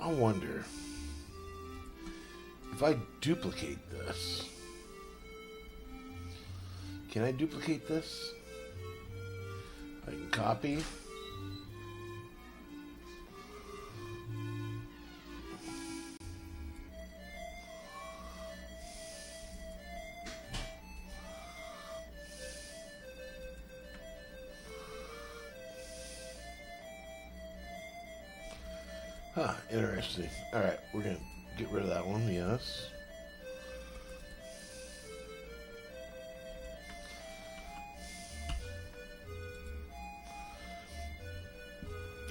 I wonder if I duplicate this. Can I duplicate this? I can copy. Huh, interesting. Alright, we're going to get rid of that one, yes.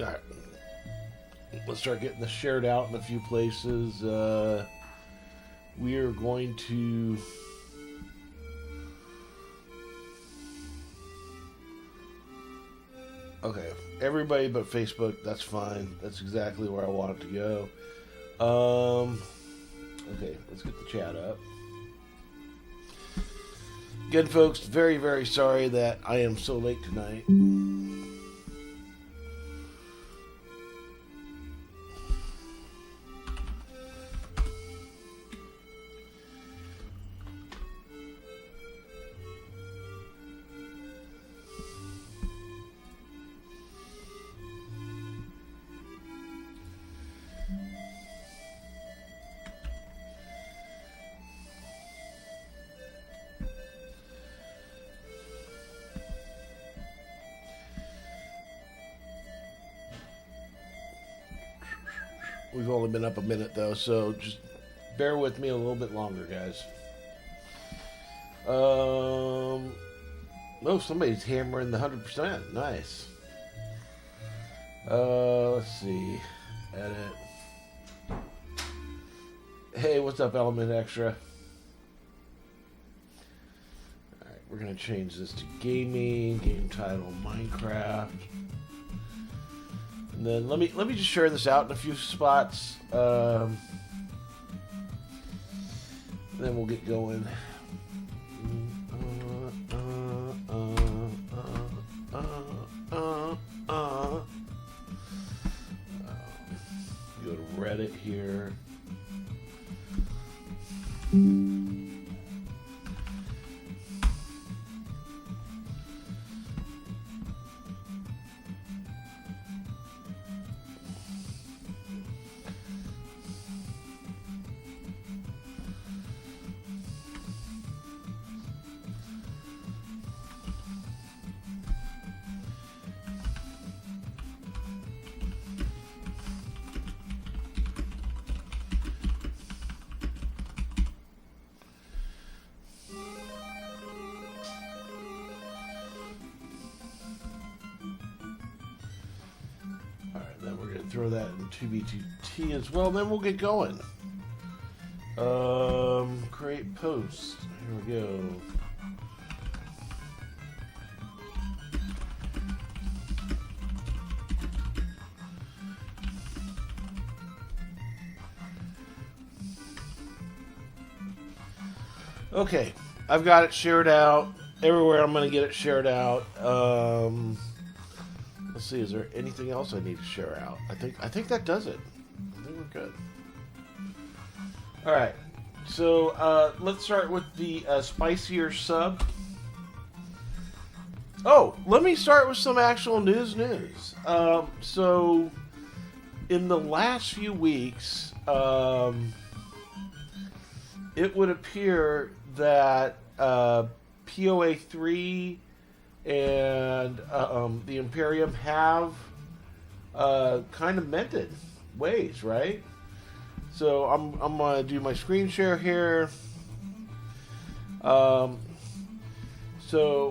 Alright. Let's start getting this shared out in a few places. We are going to... Okay, everybody but Facebook, that's fine. That's exactly where I want it to go. Okay, let's get the chat up. Again, folks, very, very sorry that I am so late tonight. We've only been up a minute, though, so just bear with me a little bit longer, guys. Oh, somebody's hammering the 100%. Nice. Let's see. Edit. Hey, what's up, Element Extra? Alright, we're going to change this to gaming. Game title, Minecraft. And then let me just share this out in a few spots. Then we'll get going. Go to Reddit here. Throw that in 2B2T as well, then we'll get going. Create post. Here we go. Okay, I've got it shared out. Everywhere I'm going to get it shared out. Let's see, is there anything else I need to share out? I think that does it. I think we're good. Alright, so let's start with the spicier sub. Oh, let me start with some actual news. So, in the last few weeks, it would appear that POA 3 and the Imperium have kind of mended ways, right? So I'm gonna do my screen share here. So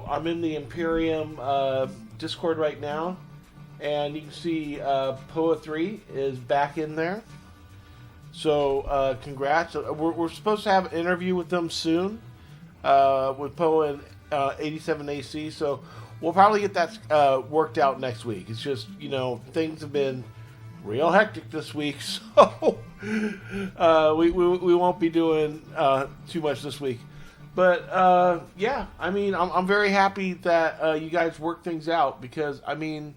I'm in the Imperium Discord right now, and you can see POA 3 is back in there. So congrats. We're supposed to have an interview with them soon with POA and 87AC, so we'll probably get that worked out next week. It's just, things have been real hectic this week, so we won't be doing too much this week. But yeah, I mean, I'm very happy that you guys work things out, because I mean,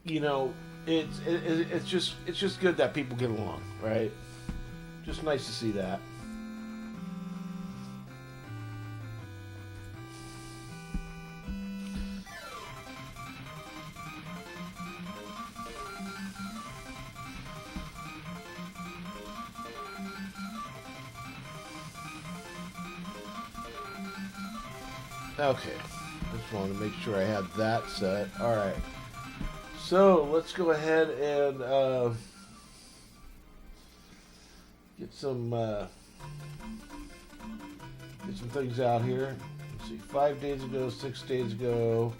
you know, it's just good that people get along, right? Just nice to see that. Okay, just wanted to make sure I had that set. All right, so let's go ahead and get some things out here. Let's see, 5 days ago, 6 days ago,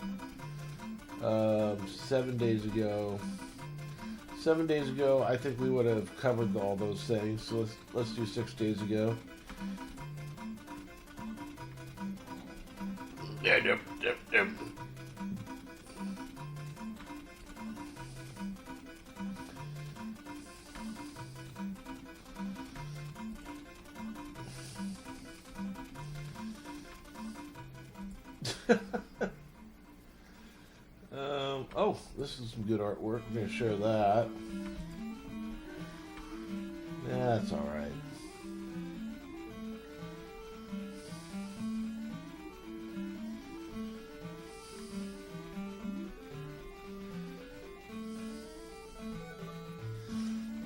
7 days ago. 7 days ago, I think we would have covered all those things. So let's do 6 days ago. Yep. Oh, this is some good artwork. I'm going to share that. Yeah, that's all right.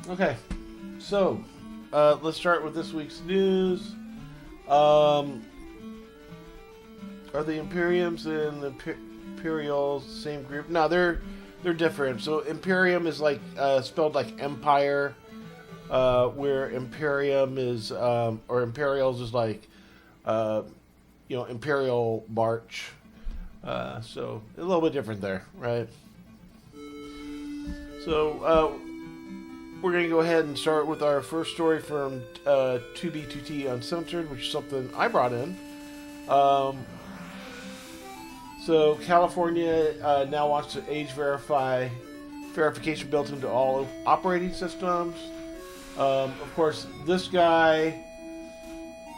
Okay, so let's start with this week's news. Are the Imperiums and the Imperials the same group? No, they're different. So Imperium is like spelled like Empire, where Imperium is or Imperials is like Imperial March. So a little bit different there, right? So we're going to go ahead and start with our first story from 2B2T Uncensored, which is something I brought in. So California now wants to age verification built into all operating systems. Of course, this guy,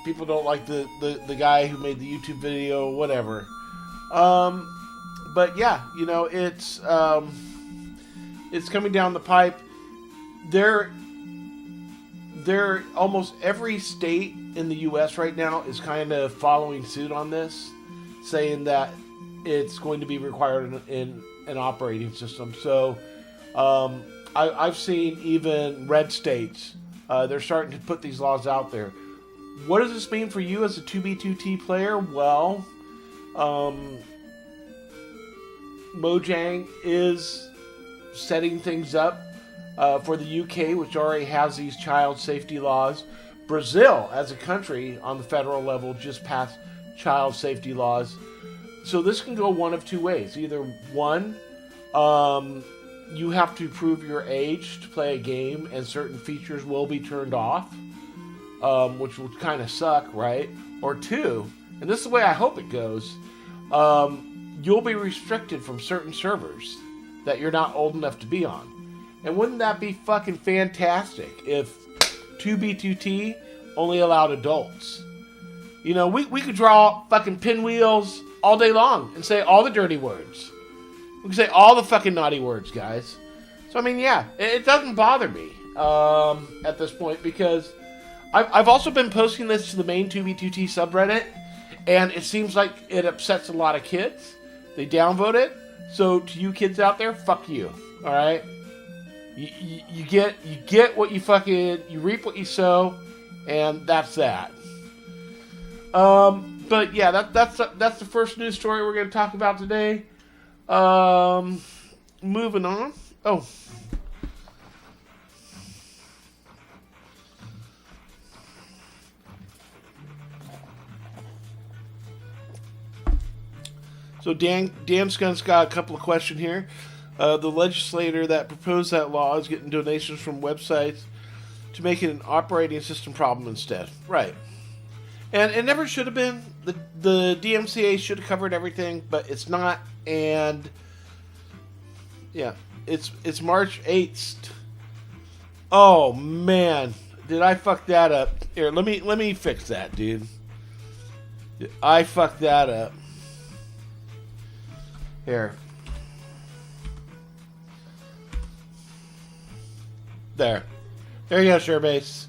people don't like the guy who made the YouTube video, whatever. But yeah, it's coming down the pipe. They're almost every state in the U.S. right now is kind of following suit on this, saying that it's going to be required in an operating system. So I've seen even red states, they're starting to put these laws out there. What does this mean for you as a 2B2T player? Well, Mojang is setting things up for the UK, which already has these child safety laws. Brazil, as a country on the federal level, just passed child safety laws. So this can go one of two ways. Either one, you have to prove your age to play a game, and certain features will be turned off, which would kind of suck, right? Or two, and this is the way I hope it goes, you'll be restricted from certain servers that you're not old enough to be on. And wouldn't that be fucking fantastic if 2B2T only allowed adults? We could draw fucking pinwheels all day long and say all the dirty words. We could say all the fucking naughty words, guys. So, I mean, yeah, it doesn't bother me at this point, because I've also been posting this to the main 2B2T subreddit, and it seems like it upsets a lot of kids. They downvote it. So, to you kids out there, fuck you. All right? You get what you reap what you sow, and that's that. But yeah, that's the first news story we're going to talk about today. Moving on. Oh. So Dan Scunn's got a couple of questions here. The legislator that proposed that law is getting donations from websites to make it an operating system problem instead. Right. And it never should have been. The DMCA should have covered everything, but it's not. And yeah, it's March 8th. Oh man, did I fuck that up? Here, let me fix that, dude. I fucked that up. Here. There. There you go, SureBase.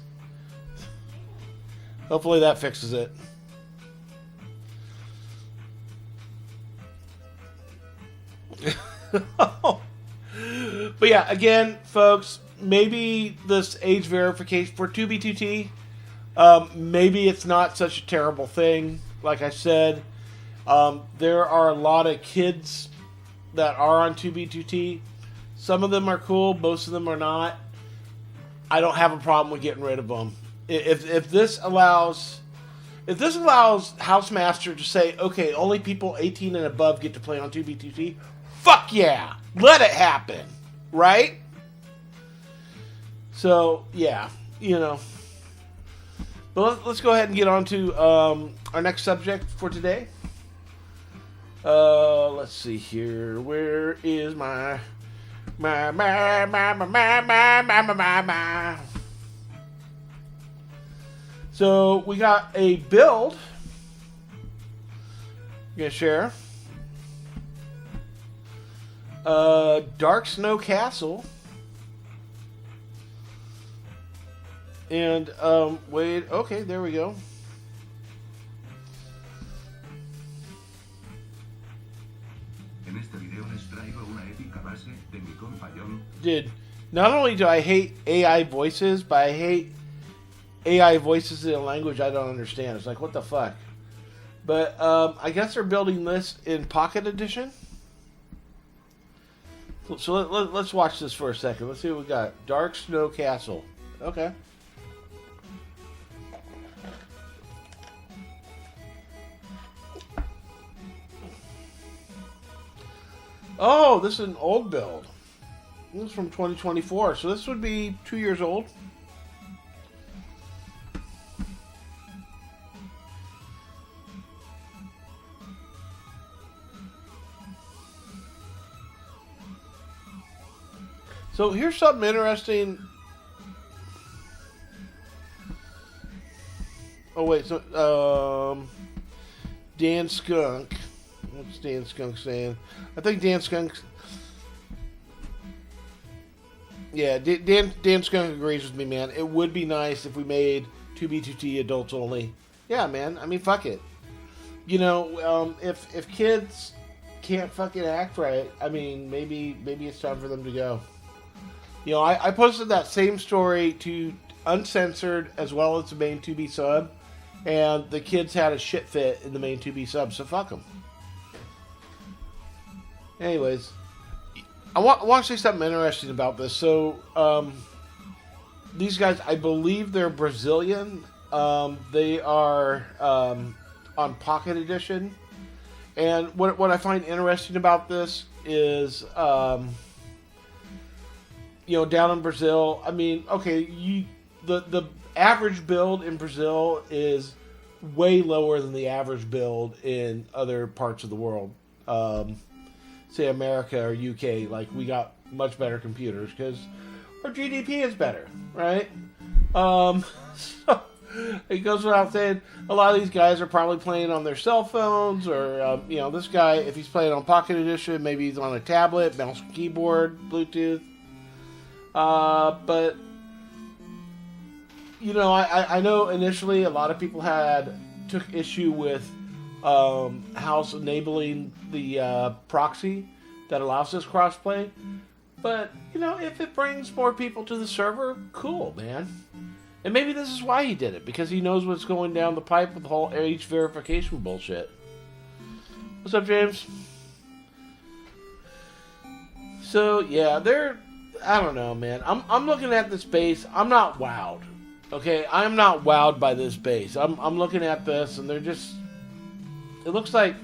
Hopefully that fixes it. But yeah, again, folks, maybe this age verification for 2B2T, maybe it's not such a terrible thing. Like I said, there are a lot of kids that are on 2B2T. Some of them are cool, most of them are not. I don't have a problem with getting rid of them. If this allows Housemaster to say, okay, only people 18 and above get to play on 2B2T, fuck yeah, let it happen, right? So yeah, you know. But let's go ahead and get on to our next subject for today. Let's see here. Where is my. So we got a build. I'm gonna share. Dark Snow Castle. And wait, okay, there we go. Dude, not only do I hate AI voices, but I hate AI voices in a language I don't understand. It's like, what the fuck? But I guess they're building this in Pocket Edition. So let's watch this for a second. Let's see what we got. Dark Snow Castle. Okay. Oh, this is an old build. This is from 2024, so this would be 2 years old. So here's something interesting. Oh wait, so Dan Skunk. What's Dan Skunk saying? I think Dan Skunk. Yeah, Dan Skunk agrees with me, man. It would be nice if we made 2B2T adults only. Yeah, man. I mean, fuck it. You know, if kids can't fucking act right, I mean, maybe it's time for them to go. You know, I posted that same story to Uncensored as well as the main 2B sub, and the kids had a shit fit in the main 2B sub, so fuck them. Anyways, I want to say something interesting about this. So, these guys, I believe they're Brazilian. They are on Pocket Edition. And what I find interesting about this is, you know, down in Brazil, I mean, okay, the average build in Brazil is way lower than the average build in other parts of the world. Say America or UK, like, we got much better computers because our GDP is better, right? So it goes without saying, a lot of these guys are probably playing on their cell phones, or you know, this guy, if he's playing on Pocket Edition, maybe he's on a tablet, mouse and keyboard, Bluetooth. But you know, I know initially a lot of people took issue with House enabling the proxy that allows this crossplay. But, you know, if it brings more people to the server, cool, man. And maybe this is why he did it, because he knows what's going down the pipe with the whole age verification bullshit. What's up, James? So, yeah, I don't know, man. I'm looking at this base. I'm not wowed. Okay, I'm not wowed by this base. I'm looking at this, and they're just... It looks like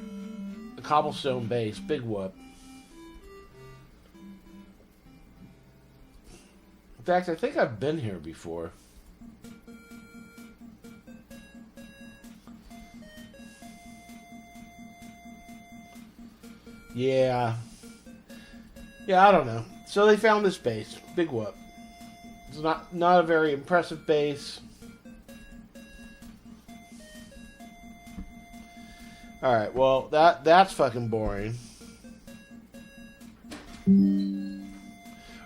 a cobblestone base. Big whoop. In fact, I think I've been here before. Yeah. Yeah, I don't know. So they found this base. Big whoop. It's not a very impressive base. Alright, well, that's fucking boring.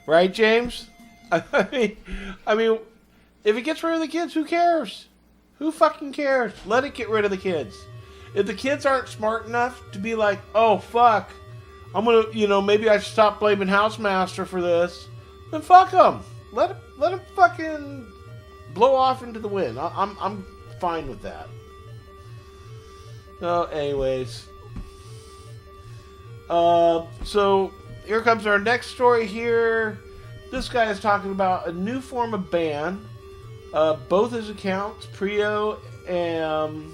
Right, James? I mean, I mean, if it gets rid of the kids, who cares? Who fucking cares? Let it get rid of the kids. If the kids aren't smart enough to be like, oh fuck, I'm gonna, maybe I should stop blaming Housemaster for this, then fuck them. Let them fucking blow off into the wind. I'm fine with that. Anyways. So here comes our next story here. This guy is talking about a new form of ban. Both his accounts, Prio and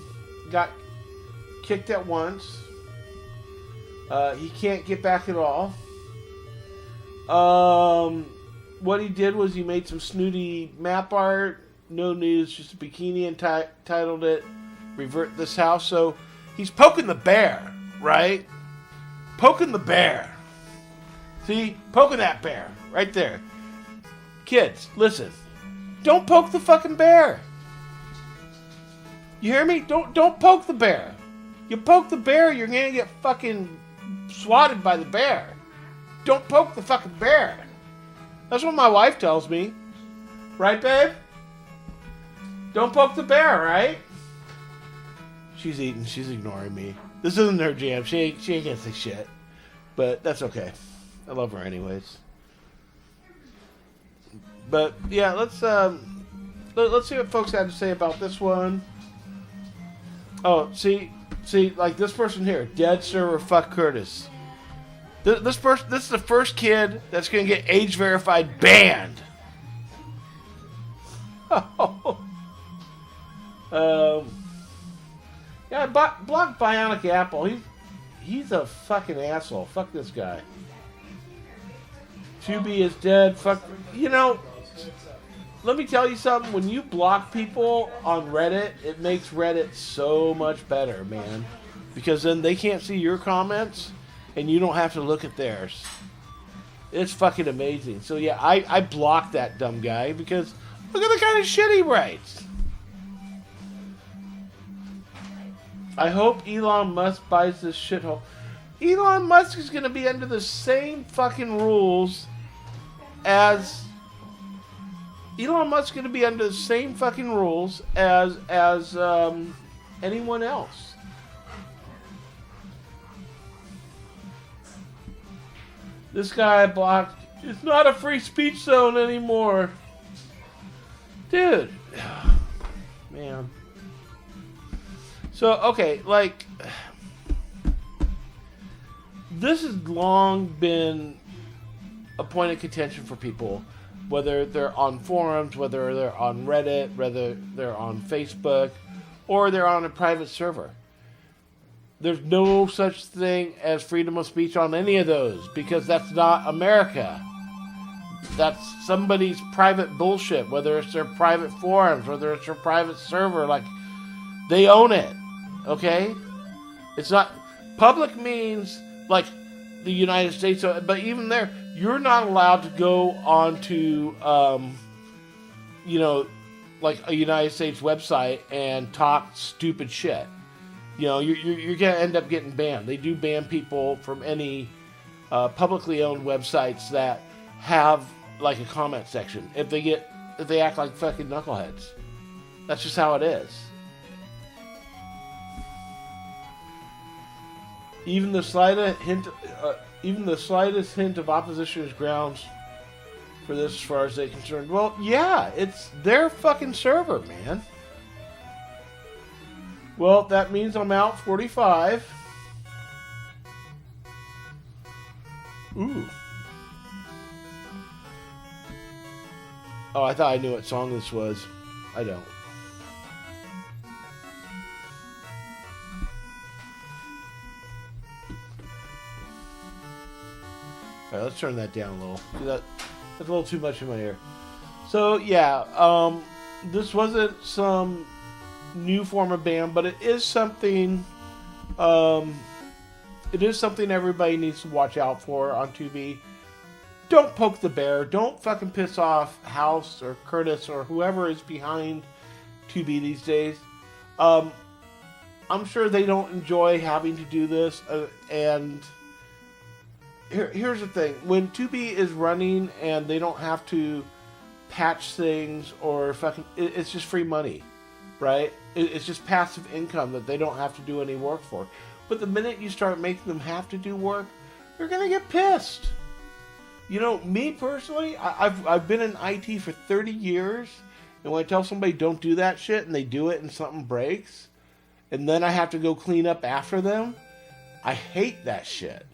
got kicked at once. He can't get back at all. What he did was he made some snooty map art. No news, just a bikini, and titled it "Revert This House." So he's poking the bear, right? Poking the bear. See? Poking that bear. Right there. Kids, listen. Don't poke the fucking bear. You hear me? Don't poke the bear. You poke the bear, you're gonna get fucking swatted by the bear. Don't poke the fucking bear. That's what my wife tells me. Right, babe? Don't poke the bear, right? She's eating. She's ignoring me. This isn't her jam. She ain't gonna say shit. But that's okay. I love her anyways. But yeah, let's see what folks had to say about this one. Oh, see, like this person here, dead server, fuck Curtis. This is the first kid that's gonna get age verified banned. Yeah, block Bionic Apple. He's a fucking asshole. Fuck this guy. 2B is dead. Fuck. Let me tell you something. When you block people on Reddit, it makes Reddit so much better, man. Because then they can't see your comments, and you don't have to look at theirs. It's fucking amazing. So yeah, I blocked that dumb guy because look at the kind of shit he writes. I hope Elon Musk buys this shithole. Elon Musk is going to be under the same fucking rules as... Elon Musk is going to be under the same fucking rules as anyone else. This guy blocked... It's not a free speech zone anymore. Dude. Man. So, okay, like, this has long been a point of contention for people, whether they're on forums, whether they're on Reddit, whether they're on Facebook, or they're on a private server. There's no such thing as freedom of speech on any of those, because that's not America. That's somebody's private bullshit, whether it's their private forums, whether it's their private server, like, they own it. Okay? It's not... Public means, like, the United States, but even there, you're not allowed to go onto, like a United States website and talk stupid shit. You're going to end up getting banned. They do ban people from any publicly owned websites that have, like, a comment section. If they act like fucking knuckleheads. That's just how it is. Even the slightest hint of opposition is grounds for this, as far as they're concerned. Well, yeah, it's their fucking server, man. Well, that means I'm out 45. Ooh. Oh, I thought I knew what song this was. I don't. Alright, let's turn that down a little. That's a little too much in my ear. So, yeah, this wasn't some new form of ban, but it is something, everybody needs to watch out for on Tubi. Don't poke the bear. Don't fucking piss off House or Curtis or whoever is behind Tubi these days. I'm sure they don't enjoy having to do this, and... Here's the thing. When Tubi is running and they don't have to patch things or fucking. It's just free money, right? It's just passive income that they don't have to do any work for. But the minute you start making them have to do work, they're gonna get pissed. You know, me personally, I've been in IT for 30 years, and when I tell somebody don't do that shit and they do it and something breaks, and then I have to go clean up after them, I hate that shit.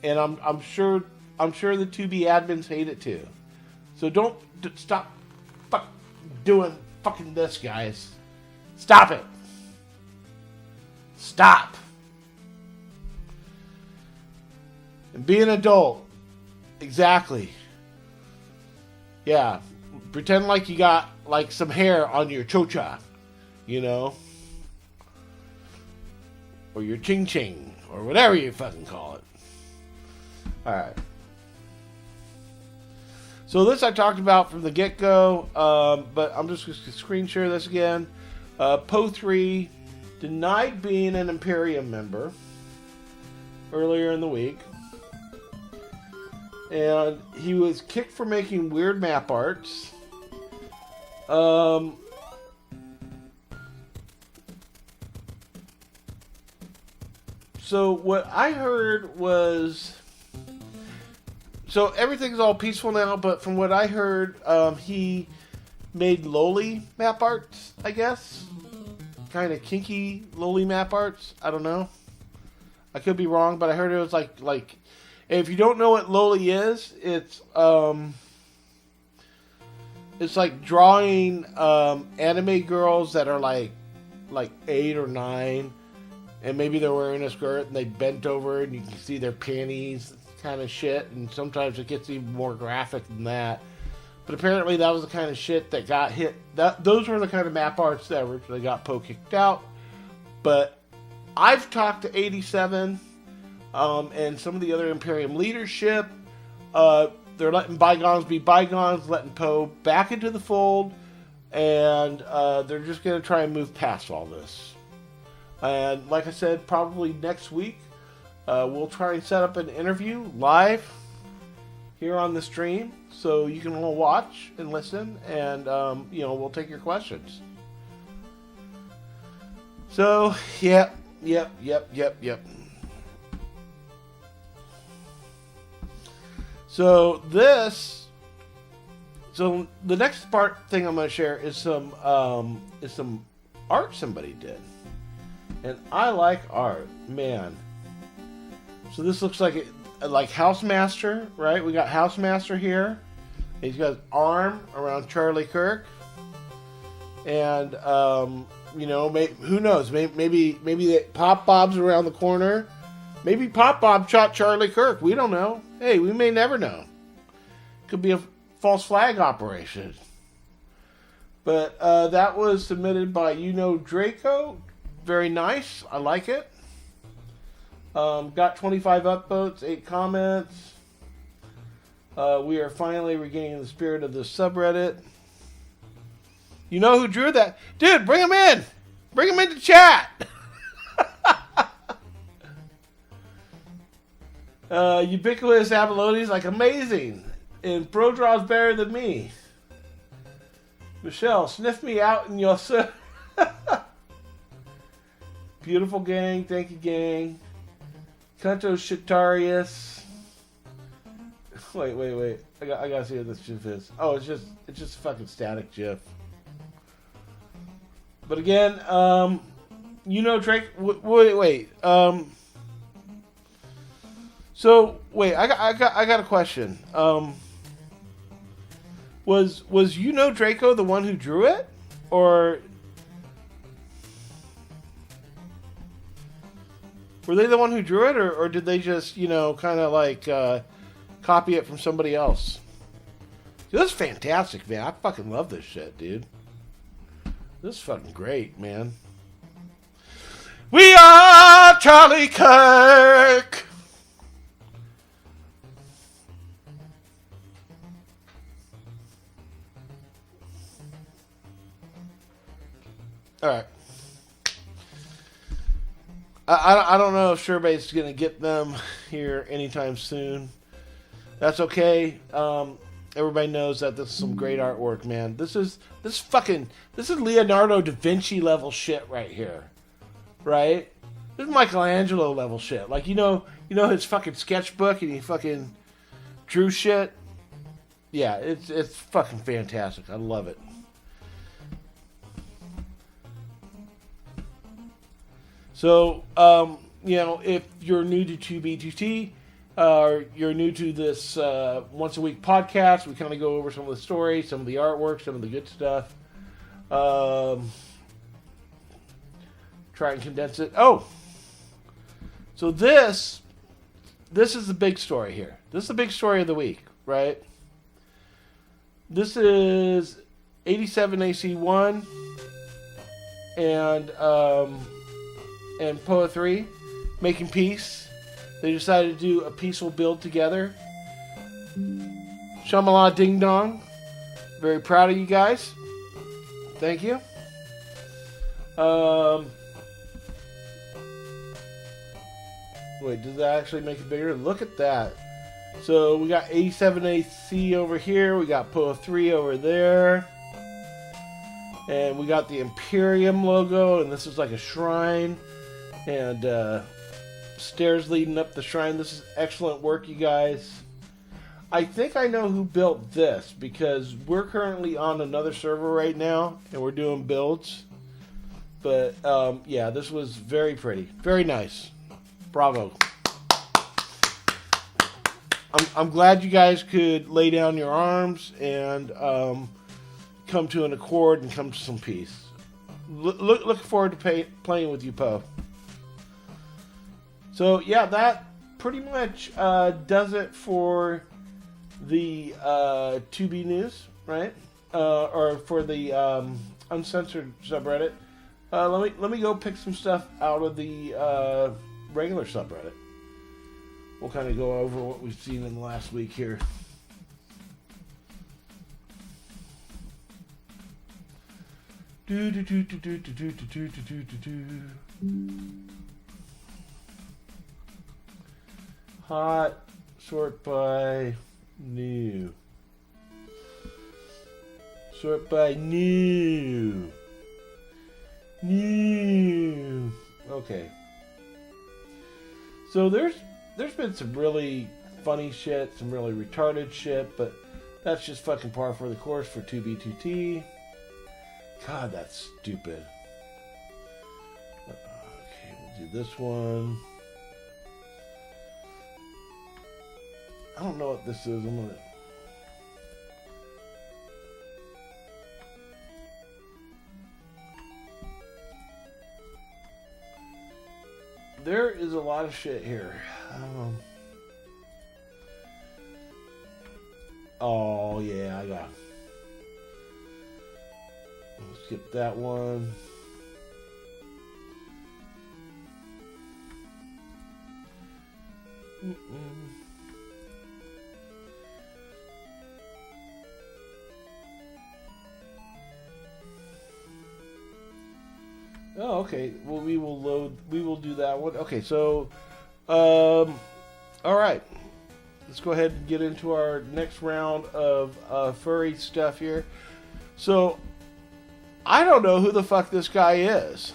And I'm sure the 2B admins hate it too. So don't stop doing fucking this, guys. Stop it. Stop. And be an adult. Exactly. Yeah. Pretend like you got like some hair on your chocha, you know, or your ching ching, or whatever you fucking call it. All right. So this I talked about from the get-go, but I'm just going to screen share this again. Poe3 denied being an Imperium member earlier in the week. And he was kicked for making weird map arts. So what I heard was... So everything's all peaceful now, but from what I heard, he made loli map arts, I guess. Kind of kinky loli map arts. I don't know. I could be wrong, but I heard it was like if you don't know what loli is, it's like drawing anime girls that are like 8 or 9, and maybe they're wearing a skirt and they bent over and you can see their panties kind of shit, and sometimes it gets even more graphic than that. But apparently that was the kind of shit that got hit. Those were the kind of map arts that originally got Poe kicked out. But I've talked to 87 and some of the other Imperium leadership. They're letting bygones be bygones, letting Poe back into the fold, and they're just going to try and move past all this. And like I said, probably next week, we'll try and set up an interview live here on the stream, so you can all watch and listen, and we'll take your questions. So, yep. So the next thing I'm going to share is some art somebody did, and I like art, man. So this looks like Housemaster, right? We got Housemaster here. He's got his arm around Charlie Kirk, and who knows? Maybe the Pop Bob's around the corner. Maybe Pop Bob shot Charlie Kirk. We don't know. Hey, we may never know. Could be a false flag operation. But that was submitted by Draco. Very nice. I like it. Got 25 upvotes, 8 comments. We are finally regaining the spirit of this subreddit. You know who drew that? Dude, bring him in! Bring him into chat! Ubiquitous Abelone's like amazing. And Bro draws better than me. Michelle, sniff me out in your... Beautiful gang. Thank you, gang. Kanto Shitarius. Wait. I gotta see what this GIF is. Oh, it's just a fucking static GIF. But again, Drake. Wait. So wait, I got a question. Was Draco the one who drew it, or were they the one who drew it, or did they just kind of like copy it from somebody else? This is fantastic, man. I fucking love this shit, dude. This is fucking great, man. We are Charlie Kirk. All right. I don't know if Sherbait's going to get them here anytime soon. That's okay. everybody knows that this is some great artwork, man. This is Leonardo da Vinci level shit right here, right? This is Michelangelo level shit. Like, you know his fucking sketchbook and he fucking drew shit. Yeah, it's fucking fantastic. I love it. So, if you're new to 2B2T, or you're new to this once a week podcast, we kind of go over some of the stories, some of the artwork, some of the good stuff. Try and condense it. Oh, so this is the big story here. This is the big story of the week, right? This is 87 AC1 and POA 3 making peace. They decided to do a peaceful build together. Shyamala Ding Dong. Very proud of you guys. Thank you. Wait, did that actually make it bigger? Look at that. So we got 87AC over here. We got POA 3 over there. And we got the Imperium logo. And this is like a shrine. And stairs leading up the shrine. This is excellent work, you guys. I think I know who built this, because we're currently on another server right now and we're doing builds. But yeah, this was very pretty, very nice. Bravo. I'm glad you guys could lay down your arms and come to an accord and come to some peace. Look forward to playing with you, Poe. So yeah, that pretty much does it for the 2B news, right? Or for the uncensored subreddit. Let me go pick some stuff out of the regular subreddit. We'll kind of go over what we've seen in the last week here. Hot, sort by new. Sort by new. New. Okay. So there's been some really funny shit, some really retarded shit, but that's just fucking par for the course for 2B2T. God, that's stupid. Okay, we'll do this one. I don't know what this is. I'm gonna... There is a lot of shit here. Oh, yeah, I got... We'll skip that one. Oh, okay. Well, we will do that one. Okay, so, all right. Let's go ahead and get into our next round of furry stuff here. So, I don't know who the fuck this guy is.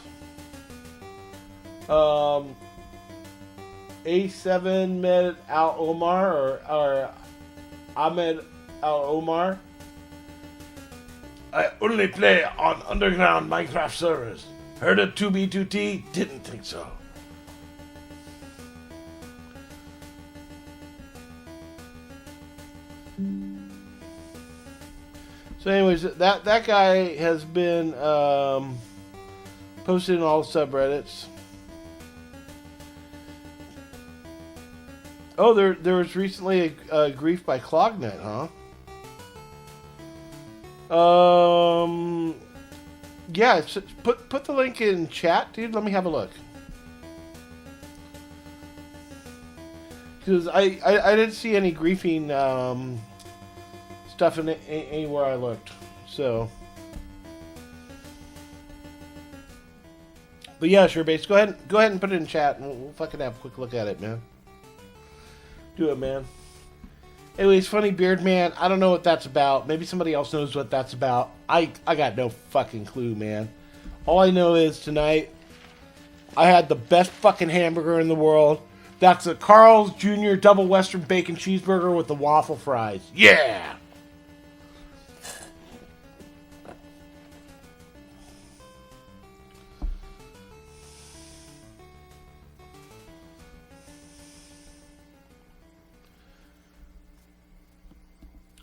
A7 Med Al Omar or Ahmed Al Omar. I only play on underground Minecraft servers. Heard of 2B2T? Didn't think so. So anyways, that guy has been posted in all subreddits. Oh, there was recently a grief by Clognet, huh? Yeah, put the link in chat, dude. Let me have a look. Because I didn't see any griefing stuff in anywhere I looked. So, but yeah, sure, base. Go ahead and put it in chat, and we'll fucking have a quick look at it, man. Do it, man. Anyways, Funny Beard Man, I don't know what that's about. Maybe somebody else knows what that's about. I got no fucking clue, man. All I know is tonight I had the best fucking hamburger in the world. That's a Carl's Jr. Double Western Bacon Cheeseburger with the waffle fries. Yeah!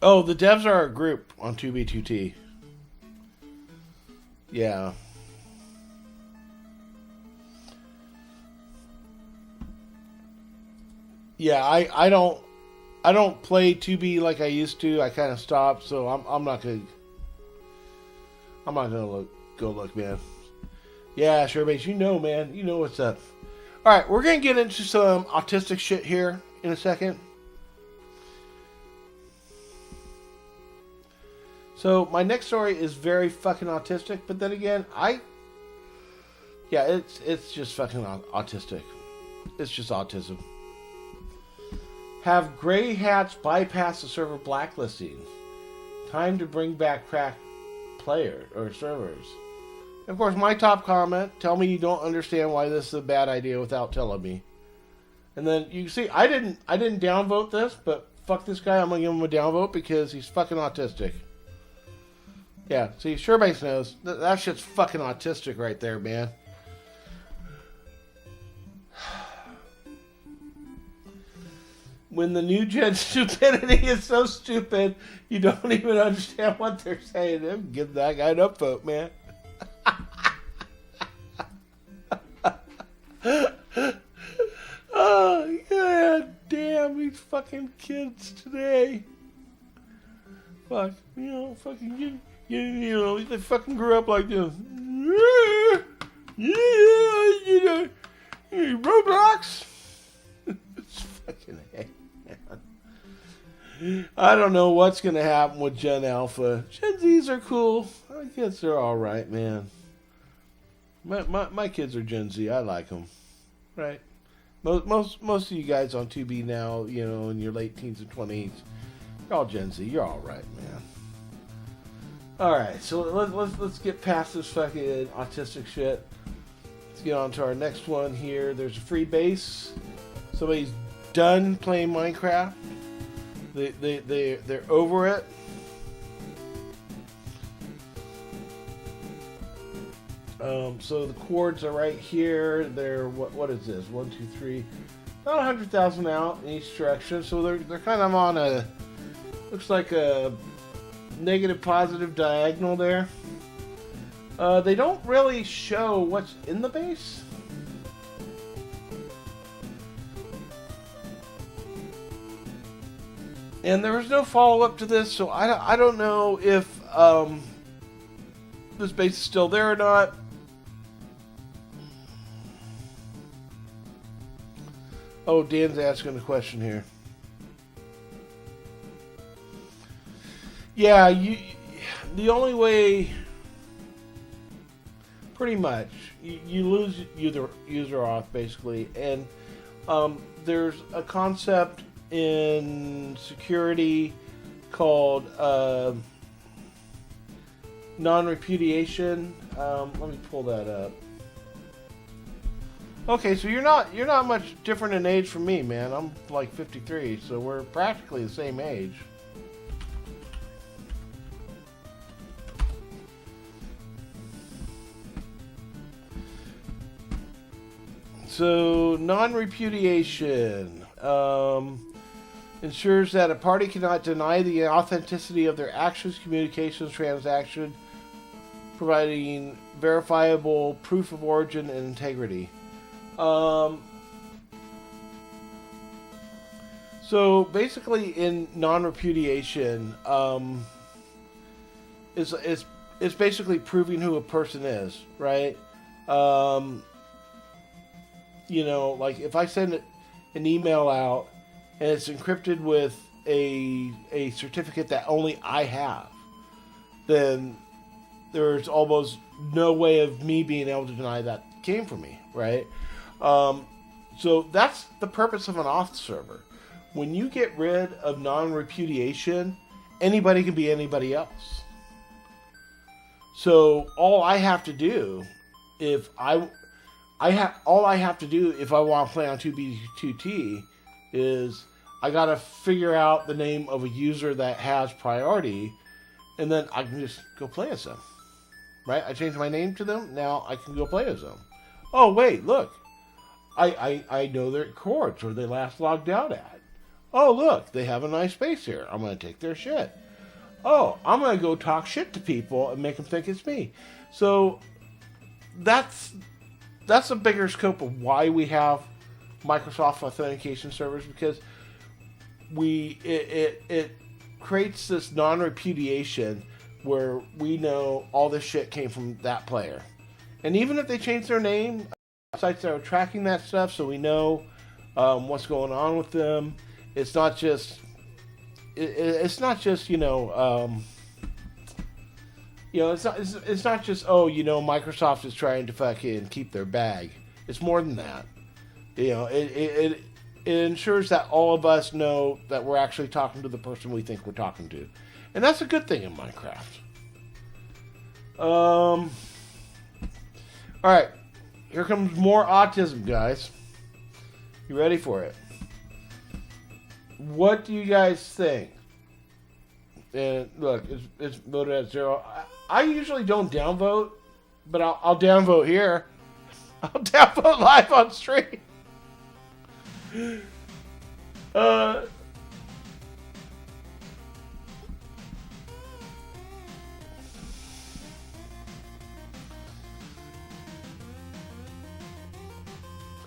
Oh, the devs are a group on 2B2T. Yeah. Yeah, I don't play 2B like I used to. I kind of stopped, so I'm not gonna go look, man. Yeah, sure, base. You know, man. You know what's up. All right, we're gonna get into some autistic shit here in a second. So my next story is very fucking autistic, but then again, it's just fucking autistic. It's just autism. Have gray hats bypass the server blacklisting. Time to bring back cracked players or servers. Of course, my top comment, tell me you don't understand why this is a bad idea without telling me. And then you see, I didn't downvote this, but fuck this guy, I'm gonna give him a downvote because he's fucking autistic. Yeah, see, Surebase knows. That shit's fucking autistic right there, man. When the new gen stupidity is so stupid, you don't even understand what they're saying. Give that guy an upvote, man. Oh, god damn, these fucking kids today. Fuck, fucking they fucking grew up like this. Yeah, Roblox. It's fucking heck, man. I don't know what's gonna happen with Gen Alpha. Gen Zs are cool. I guess they're all right, man. My kids are Gen Z. I like them. Right. Most of you guys on 2B now, in your late teens and 20s, you're all Gen Z. You're all right, man. All right, so let's get past this fucking autistic shit. Let's get on to our next one here. There's a free base. Somebody's done playing Minecraft. They're over it. So the chords are right here. They're what is this? 1, 2, 3. About 100,000 out in each direction. So they're kind of on a, looks like a negative positive diagonal there. They don't really show what's in the base. And there was no follow-up to this, so I don't know if this base is still there or not. Oh, Dan's asking a question here. Yeah, the only way, pretty much, you lose user auth basically, and there's a concept in security called non-repudiation. Let me pull that up. Okay, so you're not much different in age from me, man. I'm like 53, so we're practically the same age. So, non-repudiation ensures that a party cannot deny the authenticity of their actions, communications, transaction, providing verifiable proof of origin and integrity. So basically, in non-repudiation, it's basically proving who a person is, right? Like if I send an email out and it's encrypted with a certificate that only I have, then there's almost no way of me being able to deny that came from me, right? So that's the purpose of an auth server. when you get rid of non-repudiation, anybody can be anybody else. So all I have to do, if I have to do if I want to play on 2B2T, is I gotta figure out the name of a user that has priority, and then I can just go play as them. Right? I changed my name to them. Now I can go play as them. Oh wait, look, I know their coords where they last logged out at. Oh look, they have a nice base here. I'm gonna take their shit. Oh, I'm gonna go talk shit to people and make them think it's me. So that's a bigger scope of why we have Microsoft authentication servers, because it creates this non-repudiation where we know all this shit came from that player. And even if they change their name, sites that are tracking that stuff, so we know what's going on with them. It's not just it's not just it's not just Microsoft is trying to fucking keep their bag. It's more than that. It ensures that all of us know that we're actually talking to the person we think we're talking to, and that's a good thing in Minecraft. All right, here comes more autism, guys. You ready for it? What do you guys think? And look, it's voted at 0. I usually don't downvote, but I'll downvote here. I'll downvote live on stream.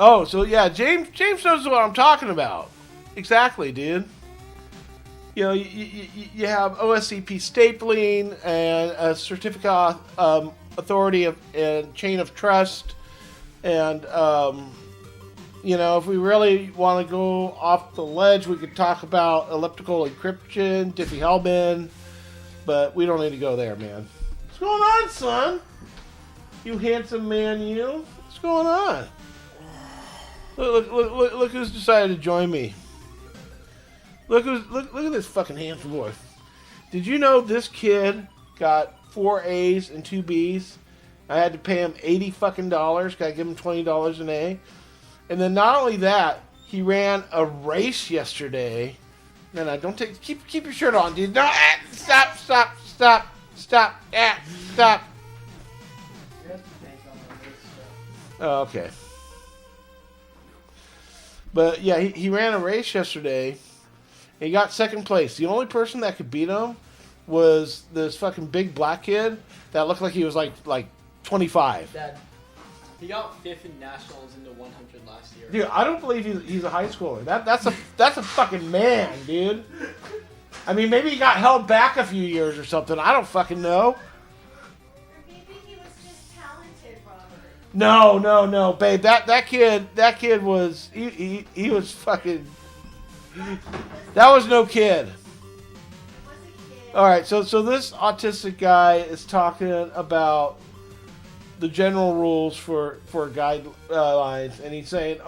Oh, so yeah, James knows what I'm talking about. Exactly, dude. You have OSCP stapling and a certificate authority and chain of trust, and if we really want to go off the ledge, we could talk about elliptical encryption, Diffie-Hellman, but we don't need to go there, man. What's going on, son? You handsome man, you. What's going on? Look who's decided to join me. Look at this fucking handsome boy. Did you know this kid got 4 A's and 2 B's? I had to pay him $80 fucking dollars. Gotta give him $20 an A. And then not only that, he ran a race yesterday. No, don't keep your shirt on, dude. No, stop. Stop. Oh, okay. But yeah, he ran a race yesterday. He got second place. The only person that could beat him was this fucking big black kid that looked like he was like 25. Dad, he got 5th in nationals in the 100 last year. Dude, I don't believe he's a high schooler. That's a fucking man, dude. I mean, maybe he got held back a few years or something. I don't fucking know. Or maybe he was just talented, Robert. No, babe. That kid was he was fucking. That was no kid. All right, so this autistic guy is talking about the general rules for guidelines, and he's saying,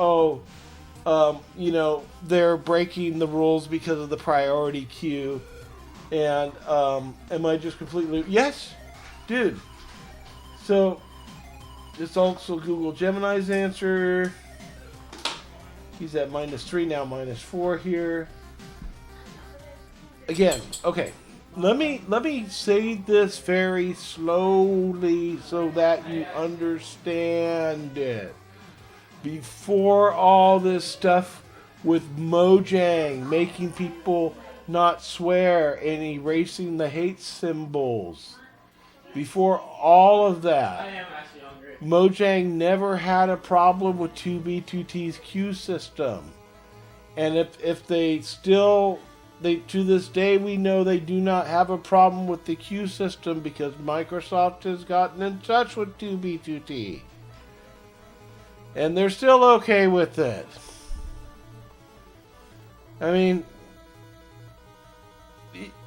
they're breaking the rules because of the priority queue, and am I just completely yes, dude? So it's also Google Gemini's answer. He's at -3 now, -4 here. Again, okay. Let me say this very slowly so that you understand it. Before all this stuff with Mojang making people not swear and erasing the hate symbols, before all of that, I am actually hungry. Mojang never had a problem with 2B2T's queue system. And if they still... to this day, we know they do not have a problem with the queue system because Microsoft has gotten in touch with 2B2T. And they're still okay with it. I mean,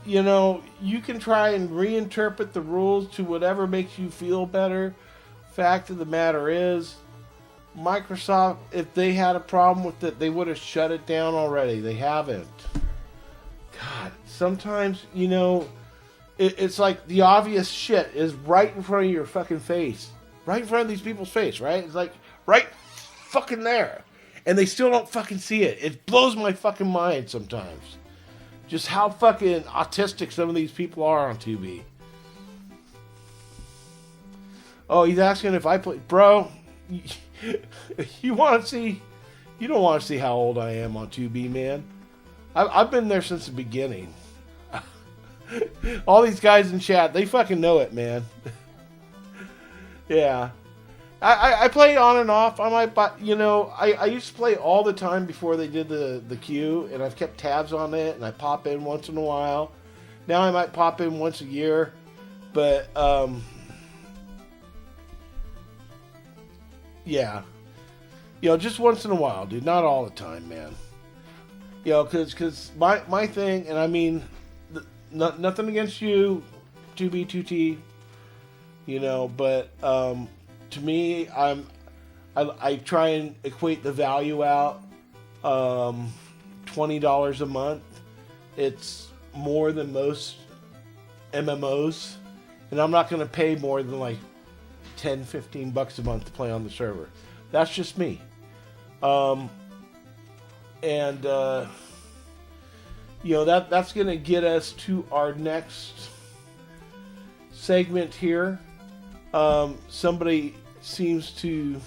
you can try and reinterpret the rules to whatever makes you feel better. Fact of the matter is, Microsoft, if they had a problem with it, they would have shut it down already. They haven't. God, sometimes, you know, it's like the obvious shit is right in front of your fucking face. Right in front of these people's face, right? It's like right fucking there. And they still don't fucking see it. It blows my fucking mind sometimes. Just how fucking autistic some of these people are on 2B. Oh, he's asking if I play. Bro, you want to see... You don't want to see how old I am on 2B, man. I've been there since the beginning. All these guys in chat, they fucking know it, man. Yeah. I play on and off. I might, but you know, I used to play all the time before they did the queue, and I've kept tabs on it, and I pop in once in a while. Now I might pop in once a year, but yeah, you know, just once in a while, dude. Not all the time, man. You know, because my thing, and I mean, nothing against you, 2B2T, you know, but to me, I try and equate the value out. $20 a month. It's more than most MMOs, and I'm not going to pay more than like $10-15 a month to play on the server. That's just me. You know, that's going to get us to our next segment here. Somebody seems to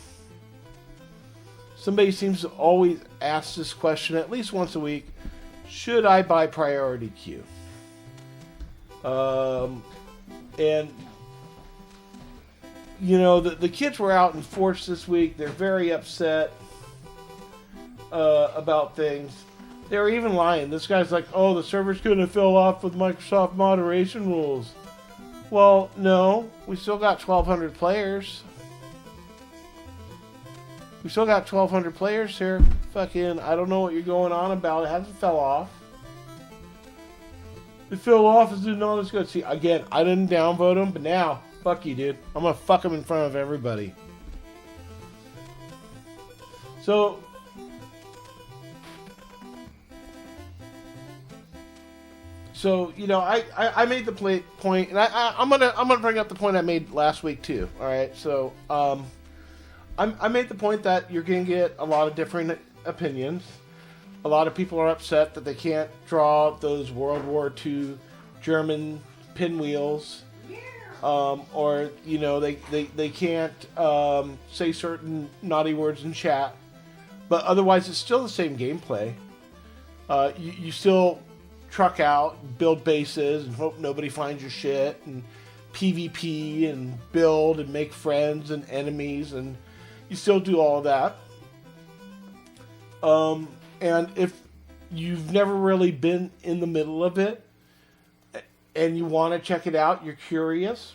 always ask this question at least once a week. Should I buy priority queue? And you know, the kids were out in force this week. They're very upset about things. They were even lying. This guy's like, oh, the server's going to fill off with Microsoft moderation rules. Well, no. We still got 1,200 players. We still got 1,200 players here. Fucking, I don't know what you're going on about. It hasn't fell off. It fell off as not as good. See, again, I didn't downvote him, but now, fuck you, dude. I'm going to fuck him in front of everybody. So... So, you know, I made the point, and I'm gonna bring up the point I made last week too. All right, so I made the point that you're gonna get a lot of different opinions. A lot of people are upset that they can't draw those World War II German pinwheels, or you know they can't say certain naughty words in chat, but otherwise it's still the same gameplay. You still truck out, build bases, and hope nobody finds your shit, and PvP, and build, and make friends and enemies, and you still do all of that. And if you've never really been in the middle of it, and you want to check it out, you're curious,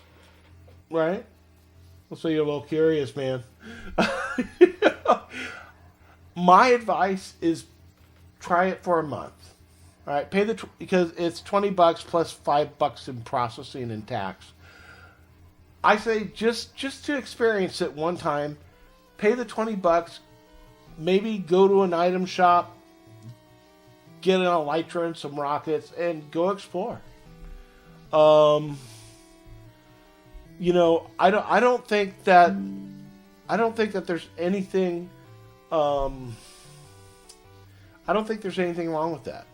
right? We'll say you're a little curious, man. My advice is try it for a month. All right, pay because it's $20 plus $5 in processing and tax. I say just to experience it one time, pay the $20. Maybe go to an item shop, get an elytra and some rockets, and go explore. You know, I don't think that there's anything. I don't think there's anything wrong with that.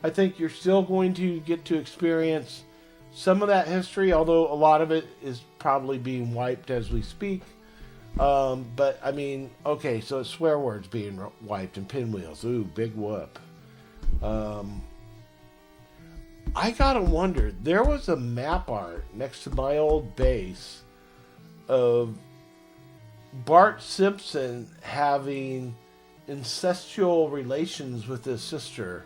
I think you're still going to get to experience some of that history, although a lot of it is probably being wiped as we speak. But, I mean, okay, so it's swear words being wiped and pinwheels. Ooh, big whoop. I gotta wonder, there was a map art next to my old base of Bart Simpson having incestual relations with his sister.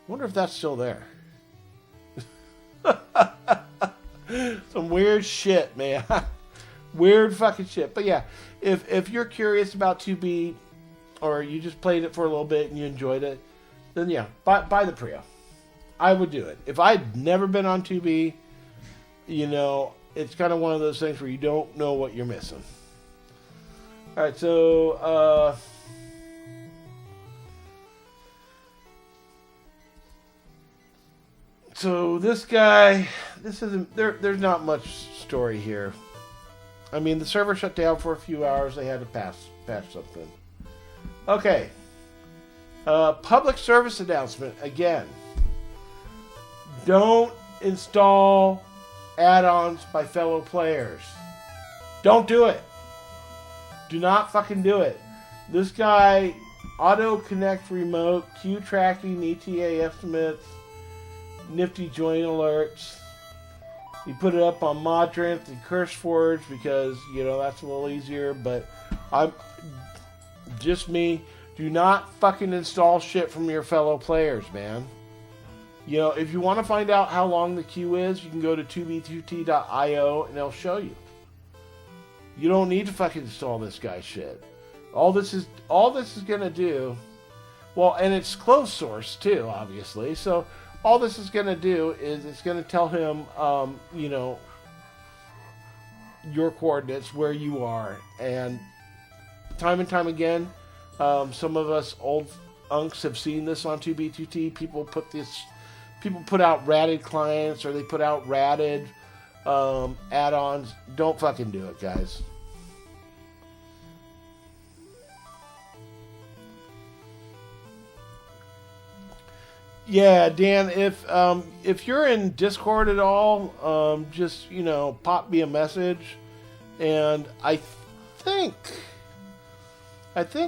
I wonder if that's still there. Some weird shit, man. Weird fucking shit. But yeah, if you're curious about 2B, or you just played it for a little bit and you enjoyed it, then yeah, buy the Prio. I would do it. If I'd never been on 2B, you know, it's kind of one of those things where you don't know what you're missing. Alright, so, so this guy, this isn't, there's not much story here. I mean, the server shut down for a few hours. They had to patch something. Okay. Public service announcement again. Don't install add-ons by fellow players. Don't do it. Do not fucking do it. This guy, auto connect remote, queue tracking, ETA estimates, nifty join alerts. He put it up on Modrinth and CurseForge because, you know, that's a little easier, but I'm just me. Do not fucking install shit from your fellow players, man. You know, if you want to find out how long the queue is, you can go to 2b2t.io and it'll show you. You don't need to fucking install this guy's shit. All this is gonna do, well, and it's closed source too, obviously. So all this is gonna do is it's gonna tell him, you know, your coordinates, where you are, and time again, some of us old unks have seen this on 2b2t. People put out ratted clients, or they put out ratted add-ons. Don't fucking do it, guys. Yeah, Dan, if you're in Discord at all, just, you know, pop me a message, and I think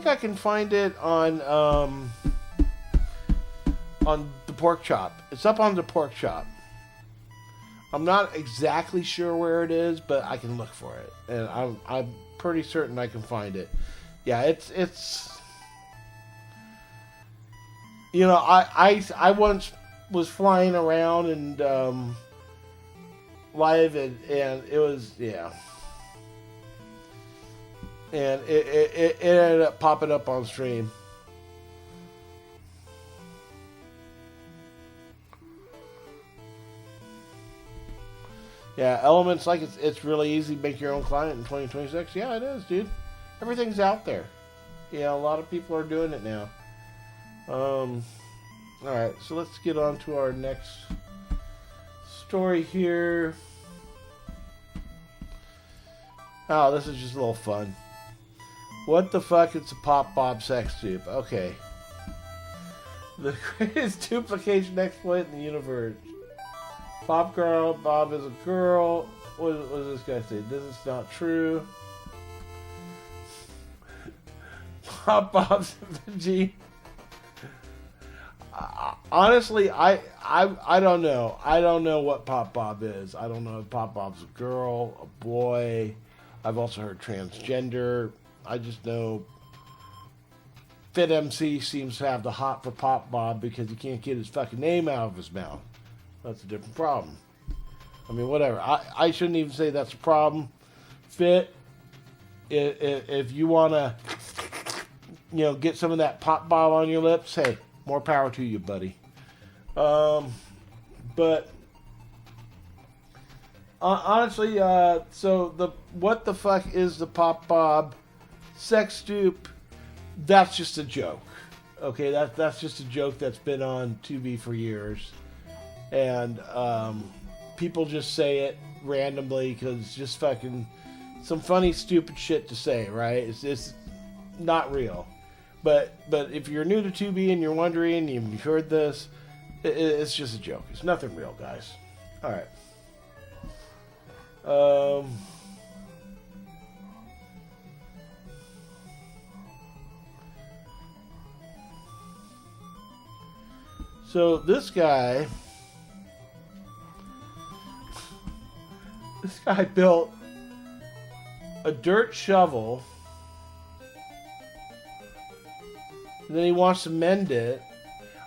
I can find it on the Pork Chop. It's up on the Pork Chop. I'm not exactly sure where it is, but I can look for it, and I'm pretty certain I can find it. Yeah, it's you know, I once was flying around and live, and it was, yeah, and it ended up popping up on stream. Yeah, Elements, like, it's really easy to make your own client in 2026. Yeah, it is, dude. Everything's out there. Yeah, a lot of people are doing it now. Alright, so let's get on to our next story here. Oh, this is just a little fun. What the fuck is a Pop Bob sex dupe? Okay. The greatest duplication exploit in the universe. Pop girl, Bob is a girl. What does this guy say? This is not true. Pop Bob's G. Honestly, I don't know. I don't know what Pop Bob is. I don't know if Pop Bob's a girl, a boy. I've also heard transgender. I just know FitMC seems to have the hot for Pop Bob because he can't get his fucking name out of his mouth. That's a different problem. I mean, whatever. I shouldn't even say that's a problem. Fit, if you want to, you know, get some of that Pop Bob on your lips, hey, more power to you, buddy. But honestly, so what the fuck is the Pop Bob sex dupe? That's just a joke. Okay, that's just a joke that's been on 2B for years, and people just say it randomly because it's just fucking some funny, stupid shit to say, right? It's not real. But if you're new to 2B and you're wondering, and you've heard this, it's just a joke. It's nothing real, guys. All right. So this guy built a dirt shovel, and then he wants to mend it.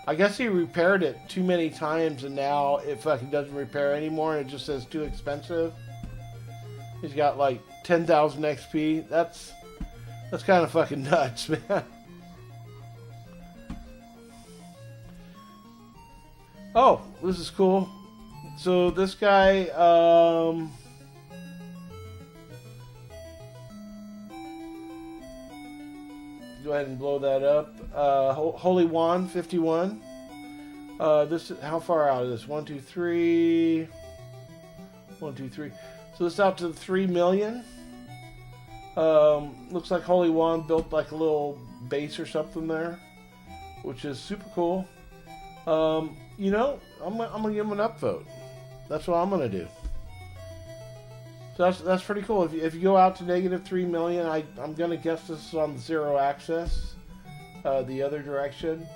I guess he repaired it too many times, and now it fucking doesn't repair anymore, and it just says too expensive. He's got like 10,000 XP. That's kind of fucking nuts, man. Oh, this is cool. So this guy, go ahead and blow that up. Holy Wand 51. This is, how far out is this? 1, 2, 3. 1, 2, 3. So this is out to 3 million. Looks like Holy Wand built like a little base or something there, which is super cool. You know, I'm gonna give him an upvote. That's what I'm gonna do. So that's pretty cool. If you go out to negative 3 million, I'm gonna guess this is on the zero axis, the other direction.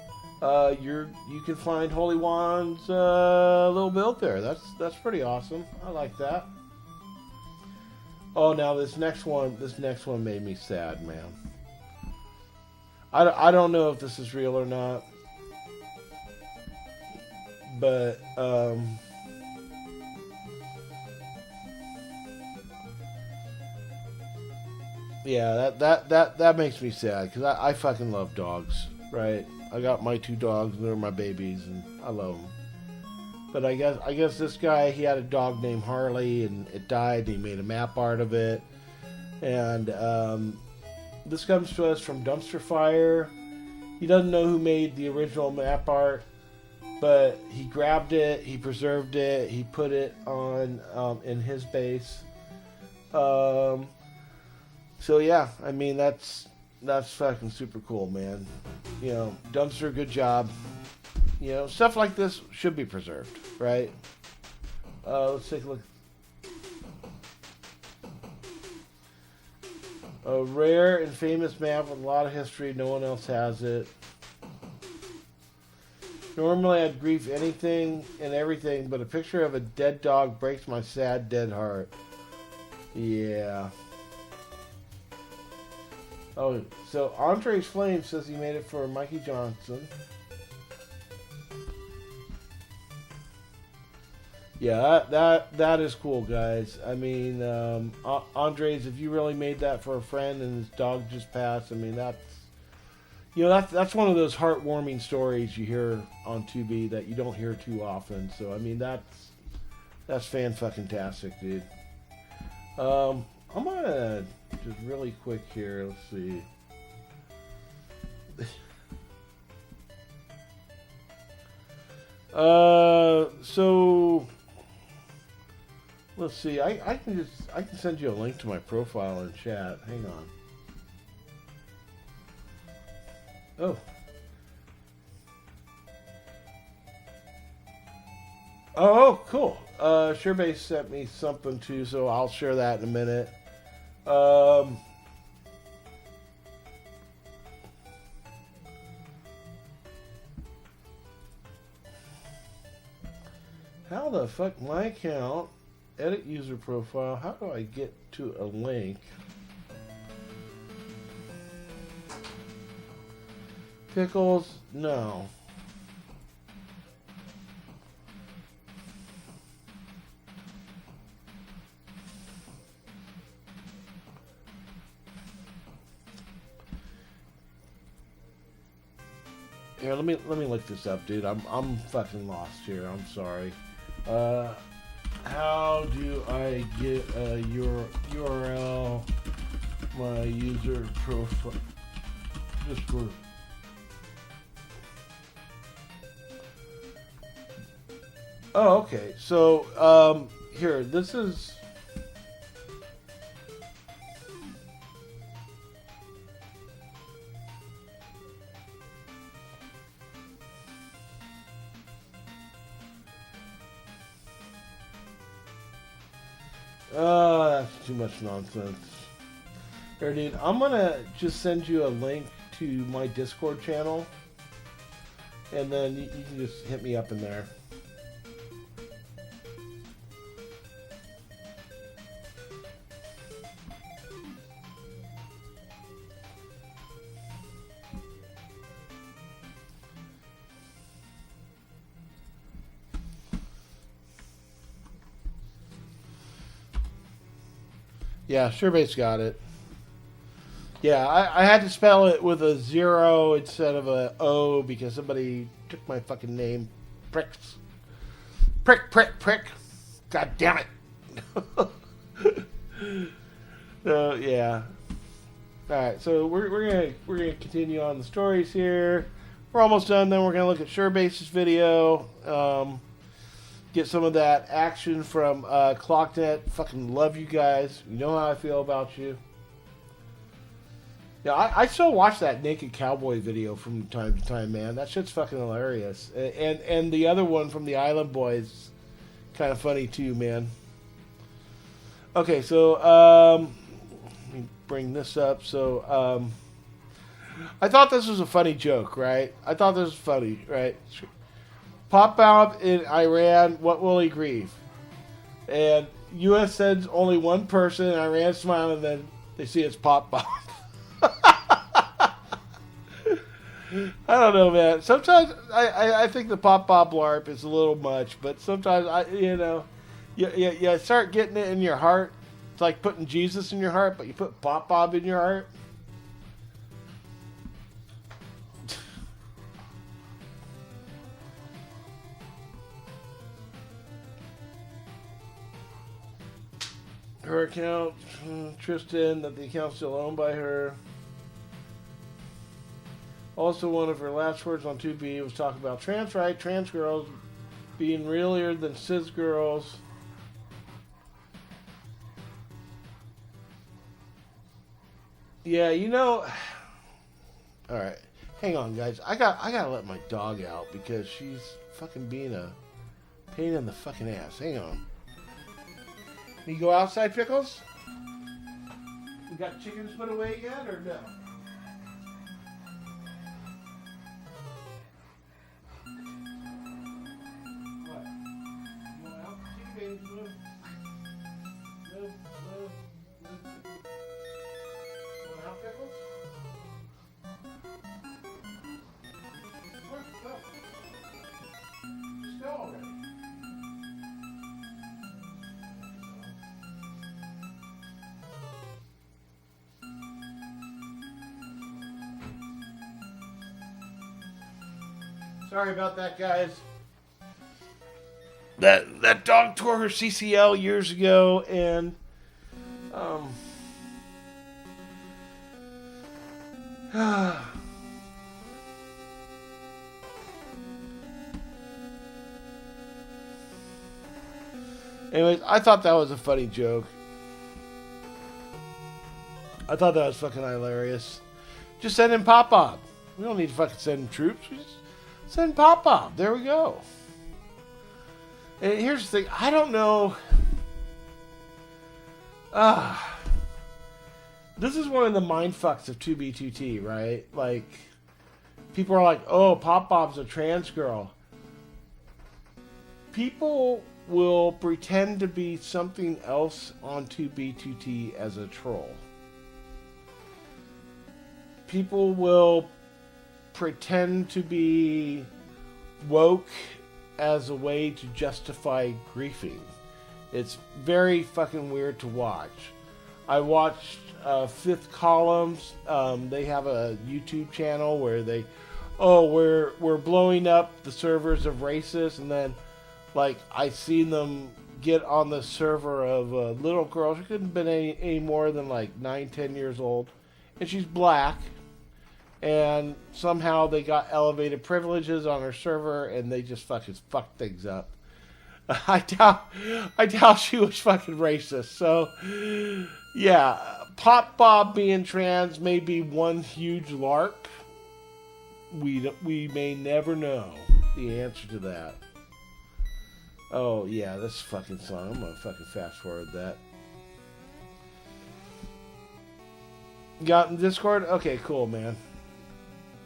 You can find Holy Wand's little build there. That's pretty awesome. I like that. Oh, now this next one made me sad, man. I don't know if this is real or not, but yeah, that makes me sad because I fucking love dogs, right? I got my 2 dogs, they're my babies, and I love them. But I guess this guy, he had a dog named Harley, and it died. And he made a map art of it, and this comes to us from Dumpster Fire. He doesn't know who made the original map art, but he grabbed it, he preserved it, he put it on in his base. So yeah, I mean that's fucking super cool, man. You know, Dumpster, good job. You know, stuff like this should be preserved, right? Let's take a look. A rare and famous map with a lot of history. No one else has it. Normally I'd grieve anything and everything, but a picture of a dead dog breaks my sad, dead heart. Yeah. Oh, so Andre's Flame says he made it for Mikey Johnson. Yeah, that is cool, guys. I mean, Andres, if you really made that for a friend and his dog just passed, I mean, that's one of those heartwarming stories you hear on Tubi that you don't hear too often. So, I mean, that's fan-fucking-tastic, dude. I'm gonna just really quick here. Let's see. So let's see. I can send you a link to my profile in chat. Hang on. Oh. Oh, cool. SureBase sent me something too, so I'll share that in a minute. How the fuck, my account, edit user profile, how do I get to a link? Pickles, no. Here, let me look this up, dude. I'm fucking lost here. I'm sorry. How do I get your URL, my user profile, just for... Oh, okay. So, here, this is... That's too much nonsense. Here, dude, I'm gonna just send you a link to my Discord channel, and then you can just hit me up in there. Yeah, SureBase got it. Yeah, I had to spell it with a 0 instead of a O because somebody took my fucking name. Pricks. Prick. God damn it. So, yeah. All right, so we're gonna continue on the stories here. We're almost done. Then we're gonna look at SureBase's video. Get some of that action from ClockNet. Fucking love you guys. You know how I feel about you. Yeah, I still watch that Naked Cowboy video from time to time, man. That shit's fucking hilarious. And the other one from the Island Boys, kind of funny too, man. Okay, so let me bring this up. So I thought this was a funny joke, right? I thought this was funny, right? Pop Bob in Iran, what will he grieve? And U.S. sends only one person, and Iran smile, and then they see it's Pop Bob. I don't know, man. Sometimes I think the Pop Bob LARP is a little much, but sometimes you start getting it in your heart. It's like putting Jesus in your heart, but you put Pop Bob in your heart. Her account, Tristan, that the account's still owned by her. Also, one of her last words on 2B was talking about trans rights, trans girls being realer than cis girls. Yeah, you know. All right, hang on, guys. I gotta let my dog out because she's fucking being a pain in the fucking ass. Hang on. You go outside, Pickles? We got chickens put away yet, or no? What? You want out? Chicken babies, move. Move. You want out, Pickles? Where? Go. Just go already. Sorry about that, guys. That dog tore her CCL years ago, and anyways, I thought that was a funny joke. I thought that was fucking hilarious. Just send in Pop Bob. We don't need to fucking send in troops. We just send Pop Bob. There we go. And here's the thing. I don't know. This is one of the mind fucks of 2B2T, right? Like, people are like, oh, Pop Bob's a trans girl. People will pretend to be something else on 2B2T as a troll. People will pretend to be woke as a way to justify griefing. It's very fucking weird to watch. I watched Fifth Columns. They have a YouTube channel where we're blowing up the servers of racists, and then like I seen them get on the server of a little girl. She couldn't have been any more than like 9-10 years old, and she's black. And somehow they got elevated privileges on her server, and they just fucking fucked things up. I doubt she was fucking racist. So, yeah, Pop Bob being trans may be one huge LARP. We may never know the answer to that. Oh yeah, this fucking song. I'm gonna fucking fast forward that. Got in Discord? Okay, cool, man.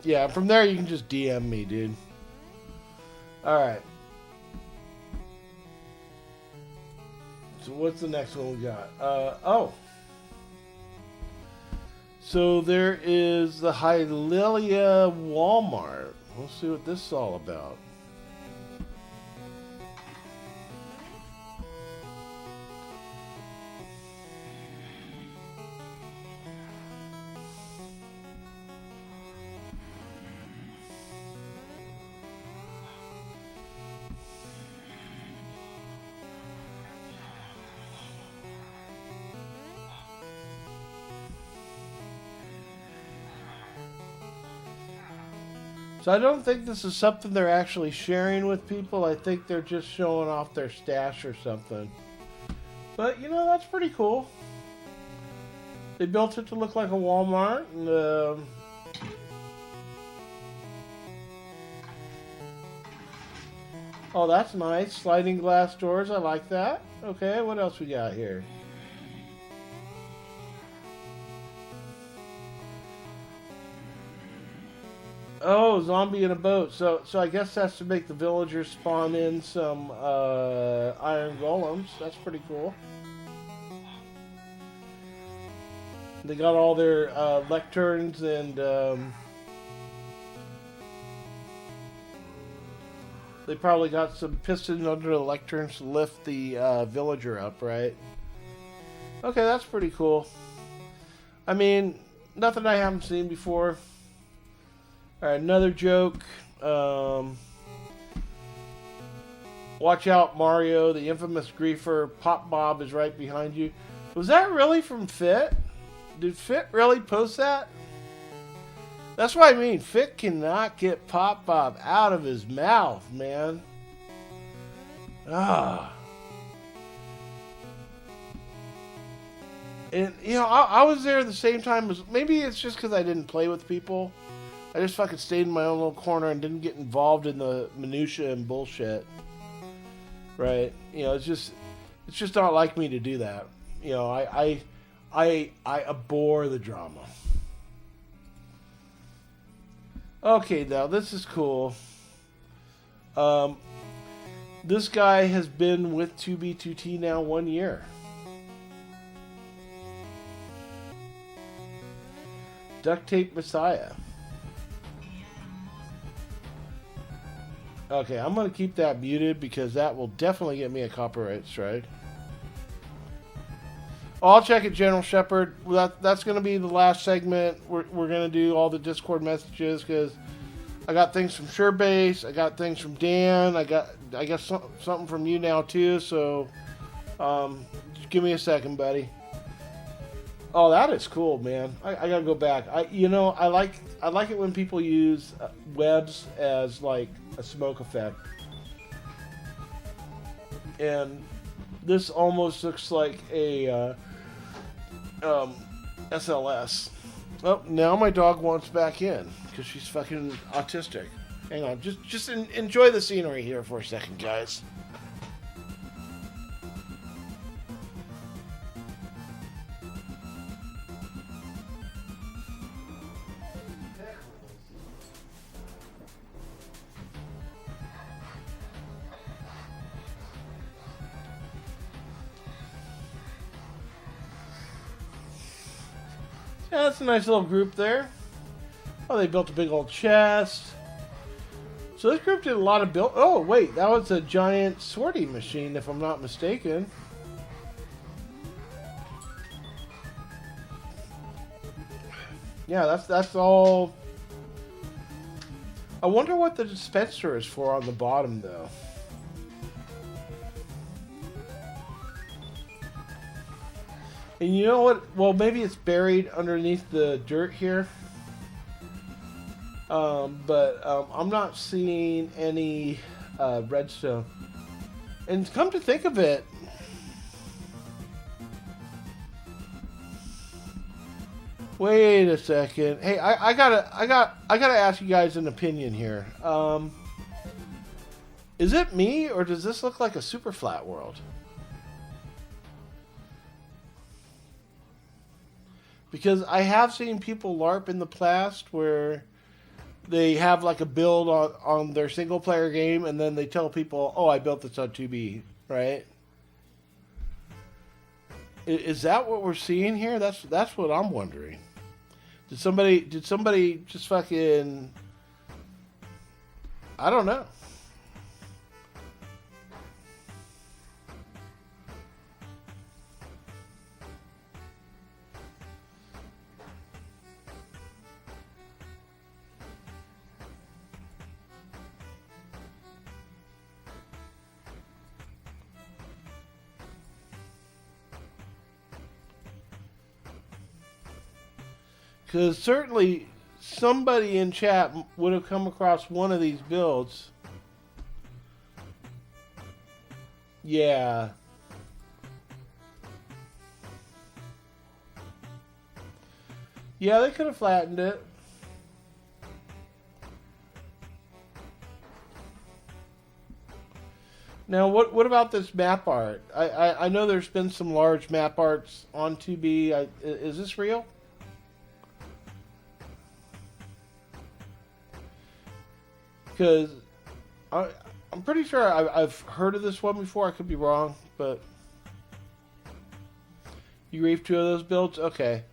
Yeah, from there you can just DM me, dude. Alright. So what's the next one we got? So there is the Hialeah Walmart. Let's see what this is all about. So I don't think this is something they're actually sharing with people. I think they're just showing off their stash or something. But, you know, that's pretty cool. They built it to look like a Walmart. And, oh, that's nice. Sliding glass doors. I like that. Okay, what else we got here? Oh, zombie in a boat. So I guess that's to make the villagers spawn in some iron golems. That's pretty cool. They got all their lecterns and they probably got some pistons under the lecterns to lift the villager up, right? Okay, that's pretty cool. I mean, nothing I haven't seen before. Alright, another joke. Watch out, Mario. The infamous griefer Pop Bob is right behind you. Was that really from Fit? Did Fit really post that? That's what I mean. Fit cannot get Pop Bob out of his mouth, man. Ah. And, you know, I was there at the same time as... Maybe it's just because I didn't play with people. I just fucking stayed in my own little corner and didn't get involved in the minutia and bullshit. Right? You know, it's just not like me to do that. You know, I abhor the drama. Okay, now this is cool. This guy has been with 2B2T now 1 year. Duct Tape Messiah. Okay, I'm going to keep that muted because that will definitely get me a copyright strike. I'll check it, General Shepard. That's going to be the last segment. We're going to do all the Discord messages because I got things from SureBase. I got things from Dan. I got something from you now too. So, just give me a second, buddy. Oh, that is cool, man. I gotta go back. I like it when people use webs as like a smoke effect, and this almost looks like a SLS. Oh, now my dog wants back in because she's fucking autistic. Hang on, just enjoy the scenery here for a second, guys. Yeah, that's a nice little group there. Oh, they built a big old chest. So this group did a lot of build. Oh, wait, that was a giant sorting machine, if I'm not mistaken. Yeah, that's all. I wonder what the dispenser is for on the bottom, though. And you know what? Well, maybe it's buried underneath the dirt here. But I'm not seeing any redstone. And come to think of it, wait a second. Hey, I gotta ask you guys an opinion here. Is it me or does this look like a super flat world? Because I have seen people LARP in the past where they have like a build on their single player game and then they tell people, oh, I built this on 2B, right? Is that what we're seeing here? That's what I'm wondering. Did somebody just fucking, I don't know. Because certainly somebody in chat would have come across one of these builds. Yeah. Yeah, they could have flattened it. Now, what about this map art? I know there's been some large map arts on 2B. Is this real? Because I'm pretty sure I've heard of this one before. I could be wrong, but you reef 2 of those builds? Okay.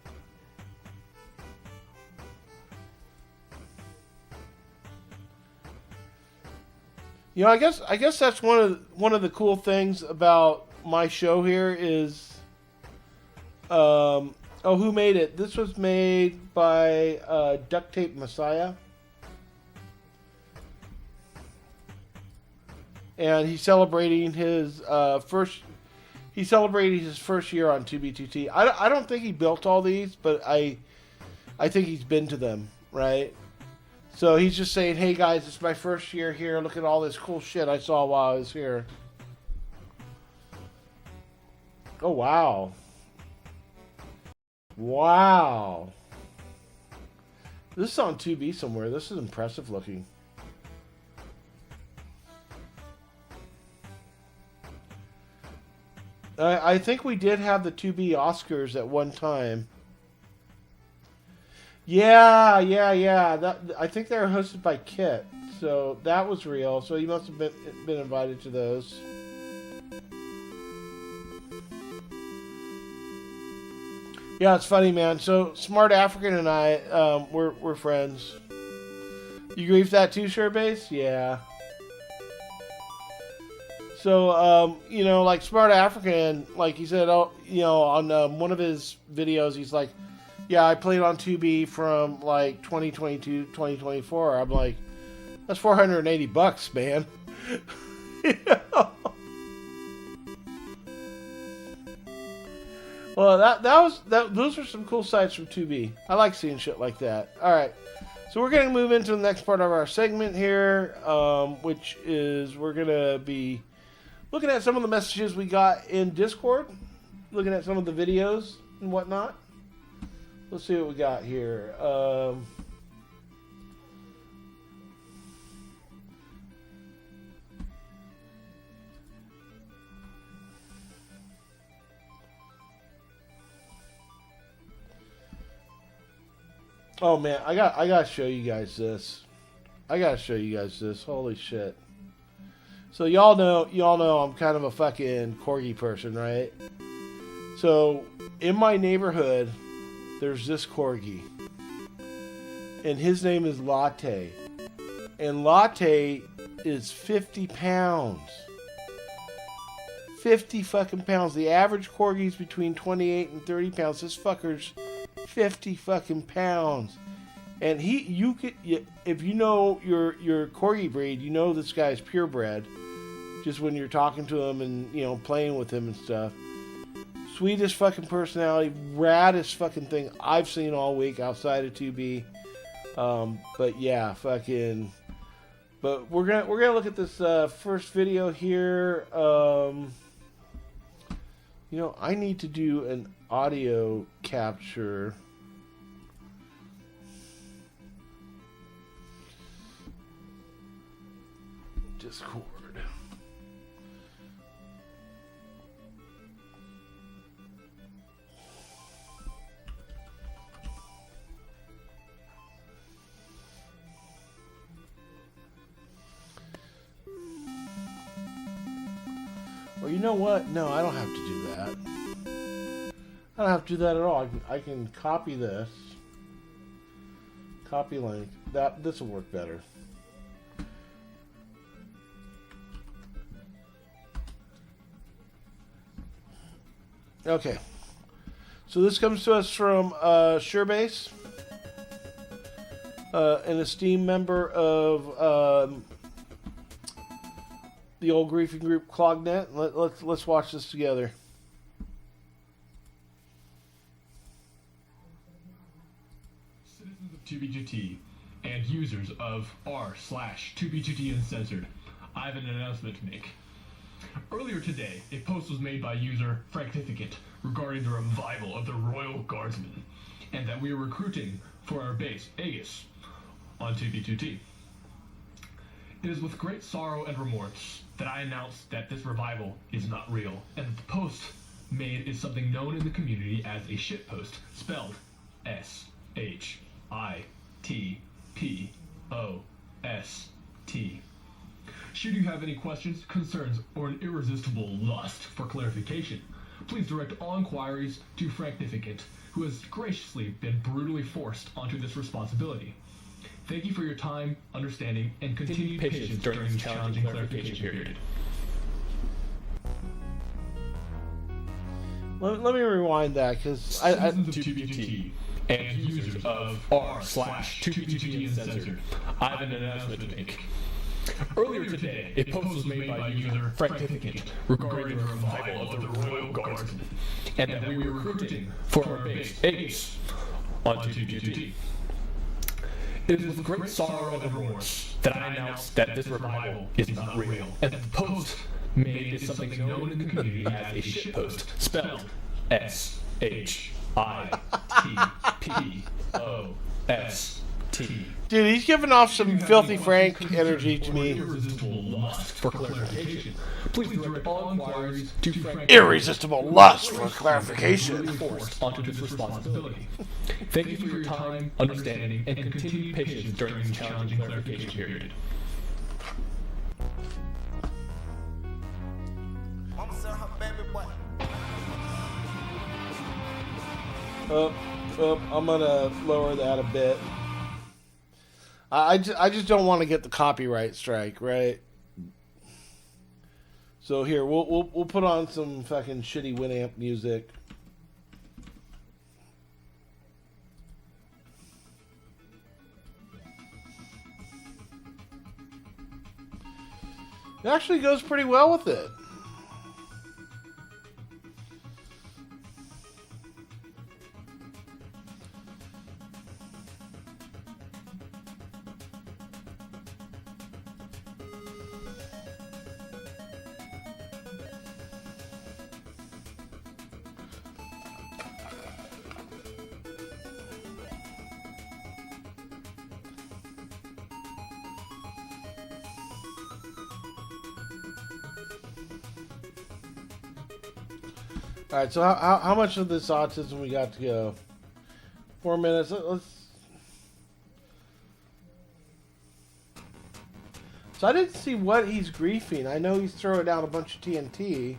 You know, I guess that's one of the cool things about my show here is, who made it? This was made by Duct Tape Messiah, and he's celebrating his first. He's celebrating his first year on 2B2T. I don't think he built all these, but I think he's been to them, right? So he's just saying, hey guys, it's my first year here. Look at all this cool shit I saw while I was here. Oh, wow. Wow. This is on 2B somewhere. This is impressive looking. I think we did have the 2B Oscars at one time. Yeah. I think they were hosted by Kit, so that was real. So you must have been invited to those. Yeah, it's funny, man. So Smart African and I, we're friends. You grieve that too, Surebase? Yeah. So, you know, like Smart African, like he said, you know, on one of his videos, he's like, yeah, I played on 2B from like 2022, 2024. I'm like, that's $480, man. You know? Well, those are some cool sites from 2B. I like seeing shit like that. All right, so we're gonna move into the next part of our segment here, which is we're gonna be looking at some of the messages we got in Discord, looking at some of the videos and whatnot. Let's see what we got here. Oh man, I gotta show you guys this. Holy shit. So y'all know I'm kind of a fucking corgi person, right? So in my neighborhood, there's this corgi, and his name is Latte, and Latte is 50 pounds. 50 fucking pounds. The average corgi's between 28 and 30 pounds. This fucker's 50 fucking pounds. And if you know your corgi breed, you know this guy's purebred. Just when you're talking to him and, you know, playing with him and stuff. Sweetest fucking personality, raddest fucking thing I've seen all week outside of 2B. But yeah, fucking. But we're gonna look at this first video here. You know, I need to do an audio capture. Discord. Well, you know what? No, I don't have to do that. I don't have to do that at all. I can copy this. Copy link. This will work better. Okay. So this comes to us from Surebase, an esteemed member of the old griefing group Clognet. Let's watch this together. Citizens of 2B2T and users of r/2B2T Uncensored, I have an announcement to make. Earlier today, a post was made by user Franktificant regarding the revival of the Royal Guardsmen, and that we are recruiting for our base, Aegis, on 2B2T. It is with great sorrow and remorse that I announce that this revival is not real, and that the post made is something known in the community as a shitpost, spelled S-H-I-T-P-O-S-T. Should you have any questions, concerns, or an irresistible lust for clarification, please direct all inquiries to Franktificant, who has graciously been brutally forced onto this responsibility. Thank you for your time, understanding, and continued patience during this challenging clarification period. Let me rewind that, because I Citizens of 2B2T and users of r/2B2T Uncensored, I have an announcement to make. Earlier today, a post was made by user Franktificant regarding the revival of the Royal Guardsmen, and that we were recruiting for our base, Aegis, on 2B2T. It is with great sorrow and remorse that I announce that this revival is not real, and that the post made is something known in the community as a shitpost, spelled S-H-I-T-P-O-S-T. dude, he's giving off some filthy Frank energy to me. Irresistible lust for clarification. Please direct all inquiries to Frank. Irresistible lust for clarification. Forced onto this responsibility. Thank you for your time, understanding, and continued patience during this challenging clarification period. I'm gonna lower that a bit. I just don't want to get the copyright strike, right? So here we'll put on some fucking shitty Winamp music. It actually goes pretty well with it. All right, so how much of this autism we got to go? 4 minutes. Let's. So I didn't see what he's griefing. I know he's throwing down a bunch of TNT.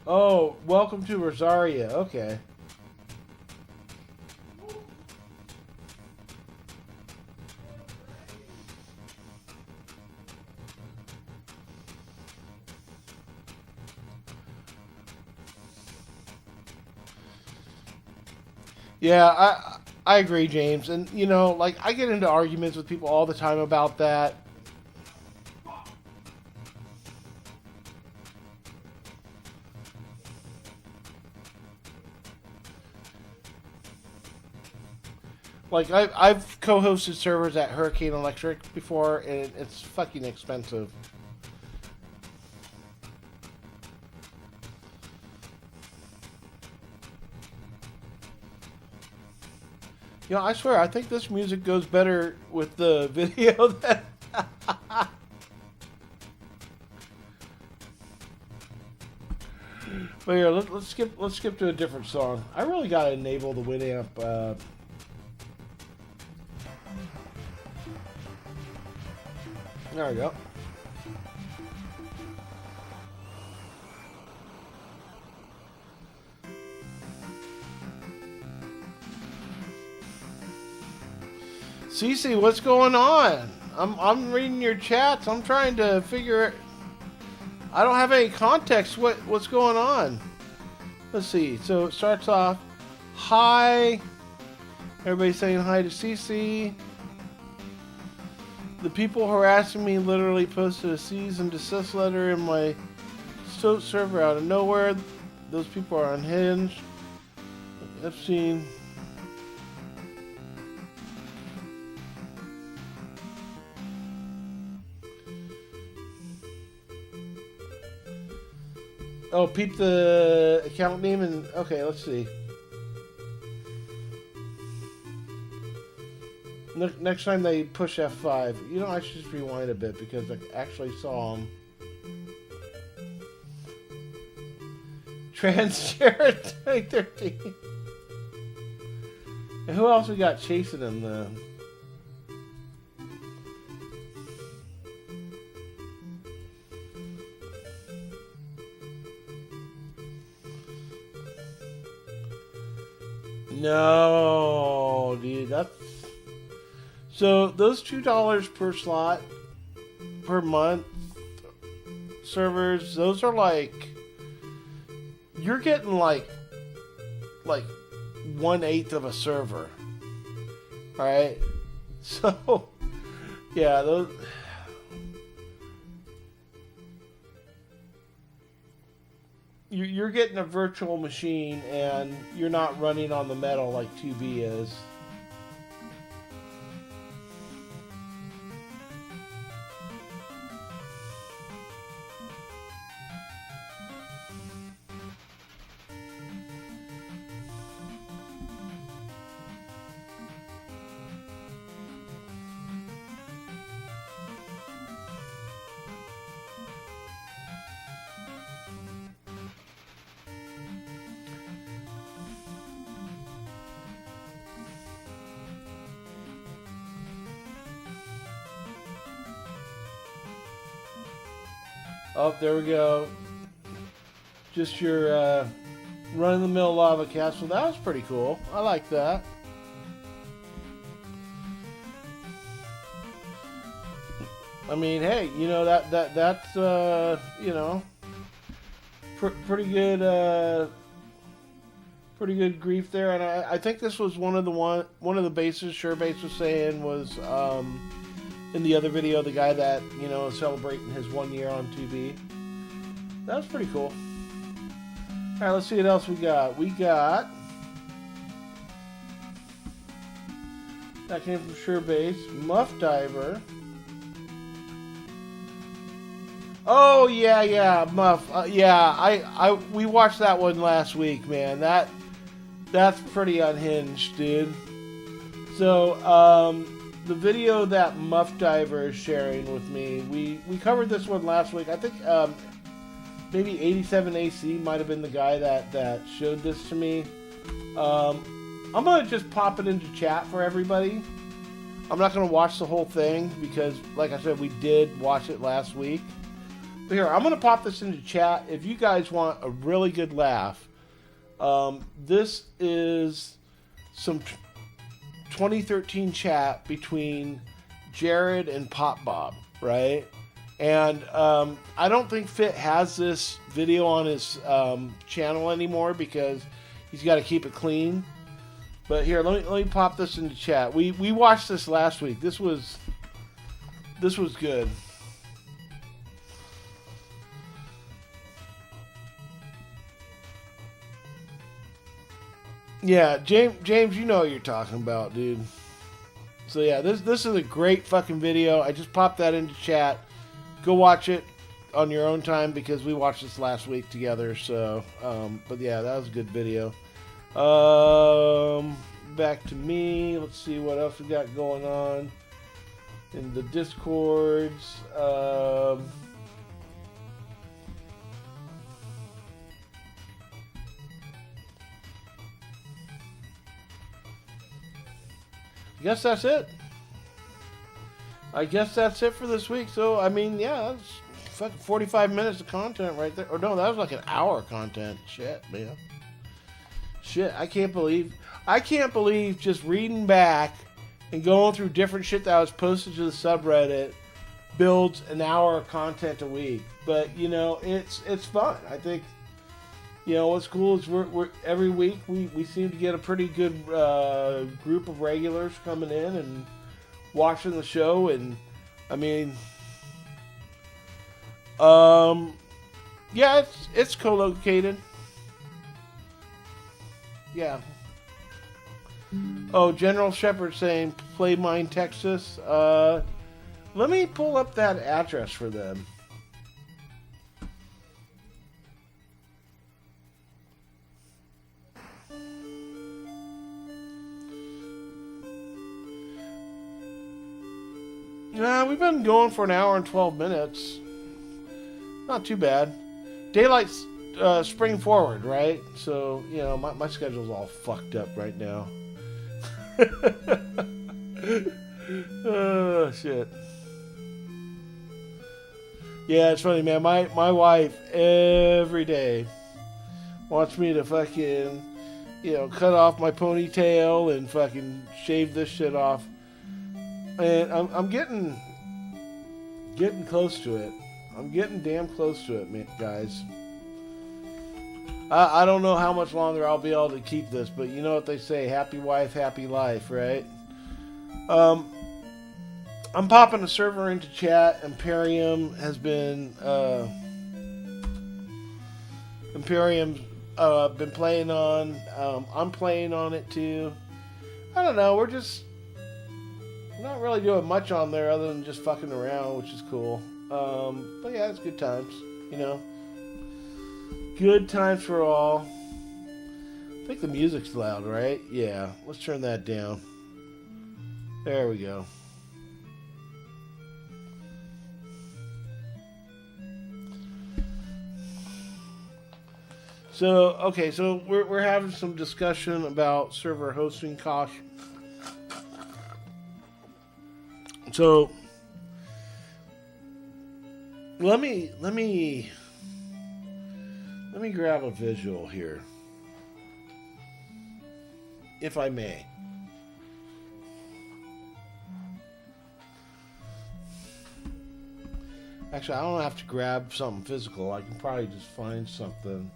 Oh, welcome to Rosaria. Okay. Yeah, I agree, James. And, you know, like, I get into arguments with people all the time about that. Like, I've co-hosted servers at Hurricane Electric before, and it's fucking expensive. You know, I swear, I think this music goes better with the video than... But here, let's skip to a different song. I really gotta enable the Winamp. There we go. Cece, what's going on? I'm reading your chats. I'm trying to figure. I don't have any context. What's going on? Let's see. So it starts off. Hi. Everybody's saying hi to Cece. The people harassing me literally posted a cease and desist letter in my server out of nowhere. Those people are unhinged. I've seen. Oh, peep the account name and okay, let's see. Next time they push F5, you know, I should just rewind a bit because I actually saw them. Trans Jared 2013. And who else we got chasing him then? No, dude, that's so those $2 per slot per month servers, those are like you're getting like 1/8 of a server. Alright? So yeah, those you're getting a virtual machine and you're not running on the metal like 2B is. Oh, there we go. Just your run-of-the-mill lava castle. That was pretty cool. I like that. I mean, hey, you know that's you know pretty good grief there, and I think this was one of the bases SureBase was saying was in the other video, the guy that, you know, is celebrating his 1 year on 2B. That was pretty cool. Alright, let's see what else we got. We got... That came from SureBase. Muff Diver. Oh, yeah, Muff. Yeah, we watched that one last week, man. That's pretty unhinged, dude. So, the video that Muff Diver is sharing with me, we covered this one last week. I think maybe 87AC might have been the guy that showed this to me. I'm going to just pop it into chat for everybody. I'm not going to watch the whole thing because, like I said, we did watch it last week. But here, I'm going to pop this into chat. If you guys want a really good laugh, this is some 2013 chat between Jared and Pop Bob, right? And I don't think Fit has this video on his channel anymore because he's got to keep it clean. But here, let me pop this into chat. We watched this last week. This was good. Yeah, James, you know what you're talking about, dude. So yeah, this is a great fucking video. I just popped that into chat. Go watch it on your own time because we watched this last week together. So, but yeah, that was a good video. Back to me. Let's see what else we got going on in the Discords. I guess that's it. I guess that's it for this week. So, I mean, yeah, that's fucking 45 minutes of content right there. Or no, that was like an hour of content. Shit, man. Shit, I can't believe just reading back and going through different shit that was posted to the subreddit builds an hour of content a week. But, you know, it's fun. I think you know, what's cool is we're every week we seem to get a pretty good group of regulars coming in and watching the show, and I mean, yeah, it's co-located. Yeah. Oh, General Shepherd saying play Mine, Texas. Let me pull up that address for them. We've been going for an hour and 12 minutes. Not too bad. Daylight's spring forward, right? So, you know, my schedule's all fucked up right now. Oh, shit. Yeah, it's funny, man. My wife, every day, wants me to fucking, you know, cut off my ponytail and fucking shave this shit off. And I'm getting close to it. I'm getting damn close to it, man, guys. I don't know how much longer I'll be able to keep this, but you know what they say, happy wife, happy life, right? I'm popping a server into chat. Imperium's been playing on. I'm playing on it too. I don't know, we're not really doing much on there other than just fucking around, which is cool. But yeah, it's good times, you know. Good times for all. I think the music's loud, right? Yeah, let's turn that down. There we go. So, okay, so we're having some discussion about server hosting costs. So, let me grab a visual here, if I may. Actually, I don't have to grab something physical. I can probably just find something.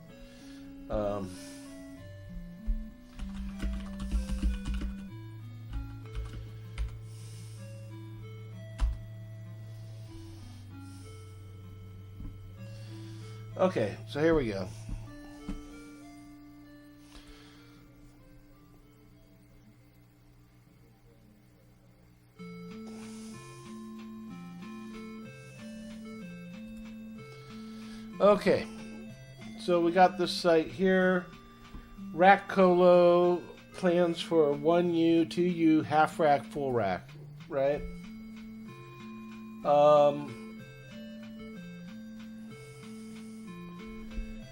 Okay, so here we go. Okay, so we got this site here. Rack Colo plans for 1U, 2U, half rack, full rack, right?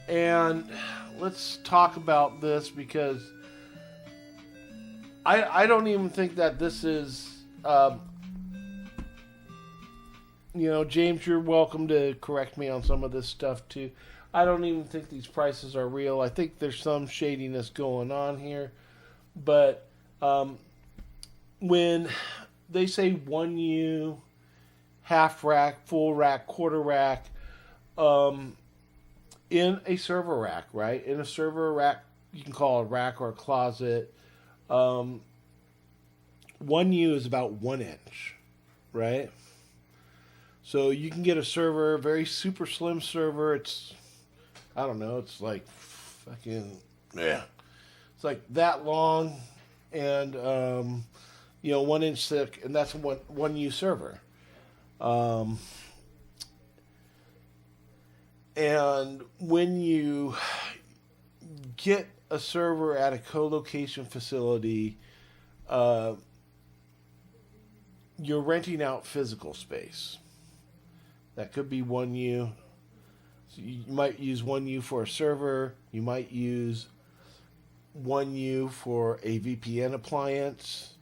And let's talk about this because I don't even think that this is, you know, James, you're welcome to correct me on some of this stuff too. I don't even think these prices are real. I think there's some shadiness going on here. But when they say 1U, half rack, full rack, quarter rack, in a server rack, right? In a server rack, you can call it a rack or a closet. 1U is about 1 inch, right? So you can get a server, very super slim server. It's, I don't know, it's like fucking, yeah. It's like that long and, you know, 1 inch thick, and that's a 1U server. And when you get a server at a co-location facility, you're renting out physical space. That could be 1U. So you might use 1U for a server. You might use 1U for a VPN appliance.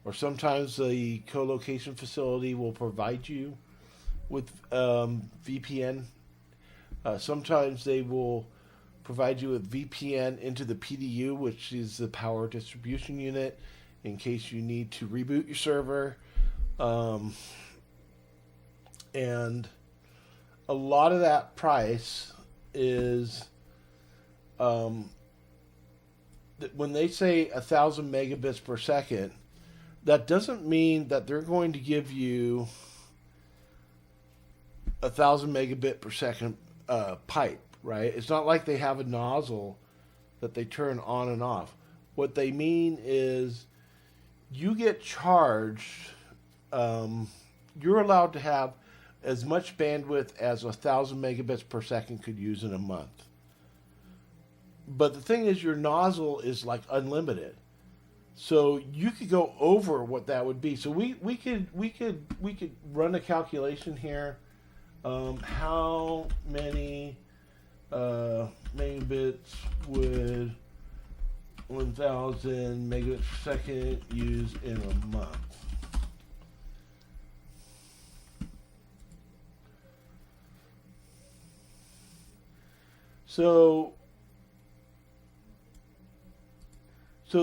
Or sometimes the co-location facility will provide you with VPN. Sometimes they will provide you with VPN into the PDU, which is the power distribution unit, in case you need to reboot your server. And a lot of that price is when they say 1,000 megabits per second, that doesn't mean that they're going to give you 1,000 megabit per second pipe, right? It's not like they have a nozzle that they turn on and off. What they mean is you get charged, you're allowed to have as much bandwidth as 1,000 megabits per second could use in a month. But the thing is, your nozzle is like unlimited, so you could go over what that would be. So we could run a calculation here. How many megabits would 1,000 megabits per second use in a month? So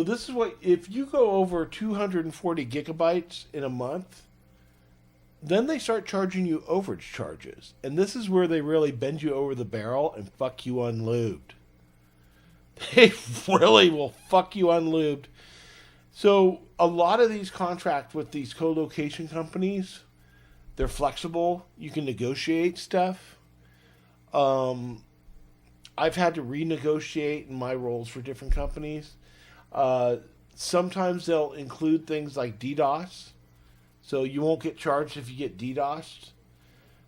this is what, if you go over 240 gigabytes in a month, then they start charging you overage charges. And this is where they really bend you over the barrel and fuck you unlubed. They really will fuck you unlubed. So a lot of these contracts with these co-location companies, they're flexible. You can negotiate stuff. I've had to renegotiate in my roles for different companies. Sometimes they'll include things like DDoS, so you won't get charged if you get DDoSed.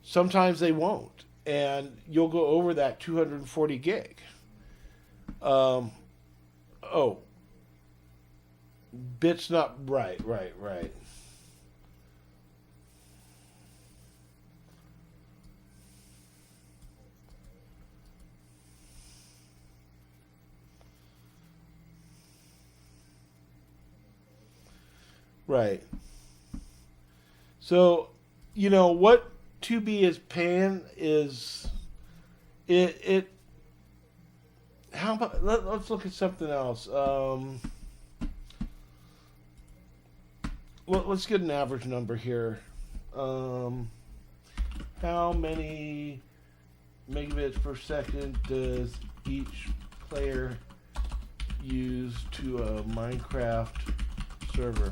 Sometimes they won't, and you'll go over that 240 gig. Bits not right. Right. So, what 2B is paying is it how about, let's look at something else. Let's get an average number here. How many megabits per second does each player use to a Minecraft server?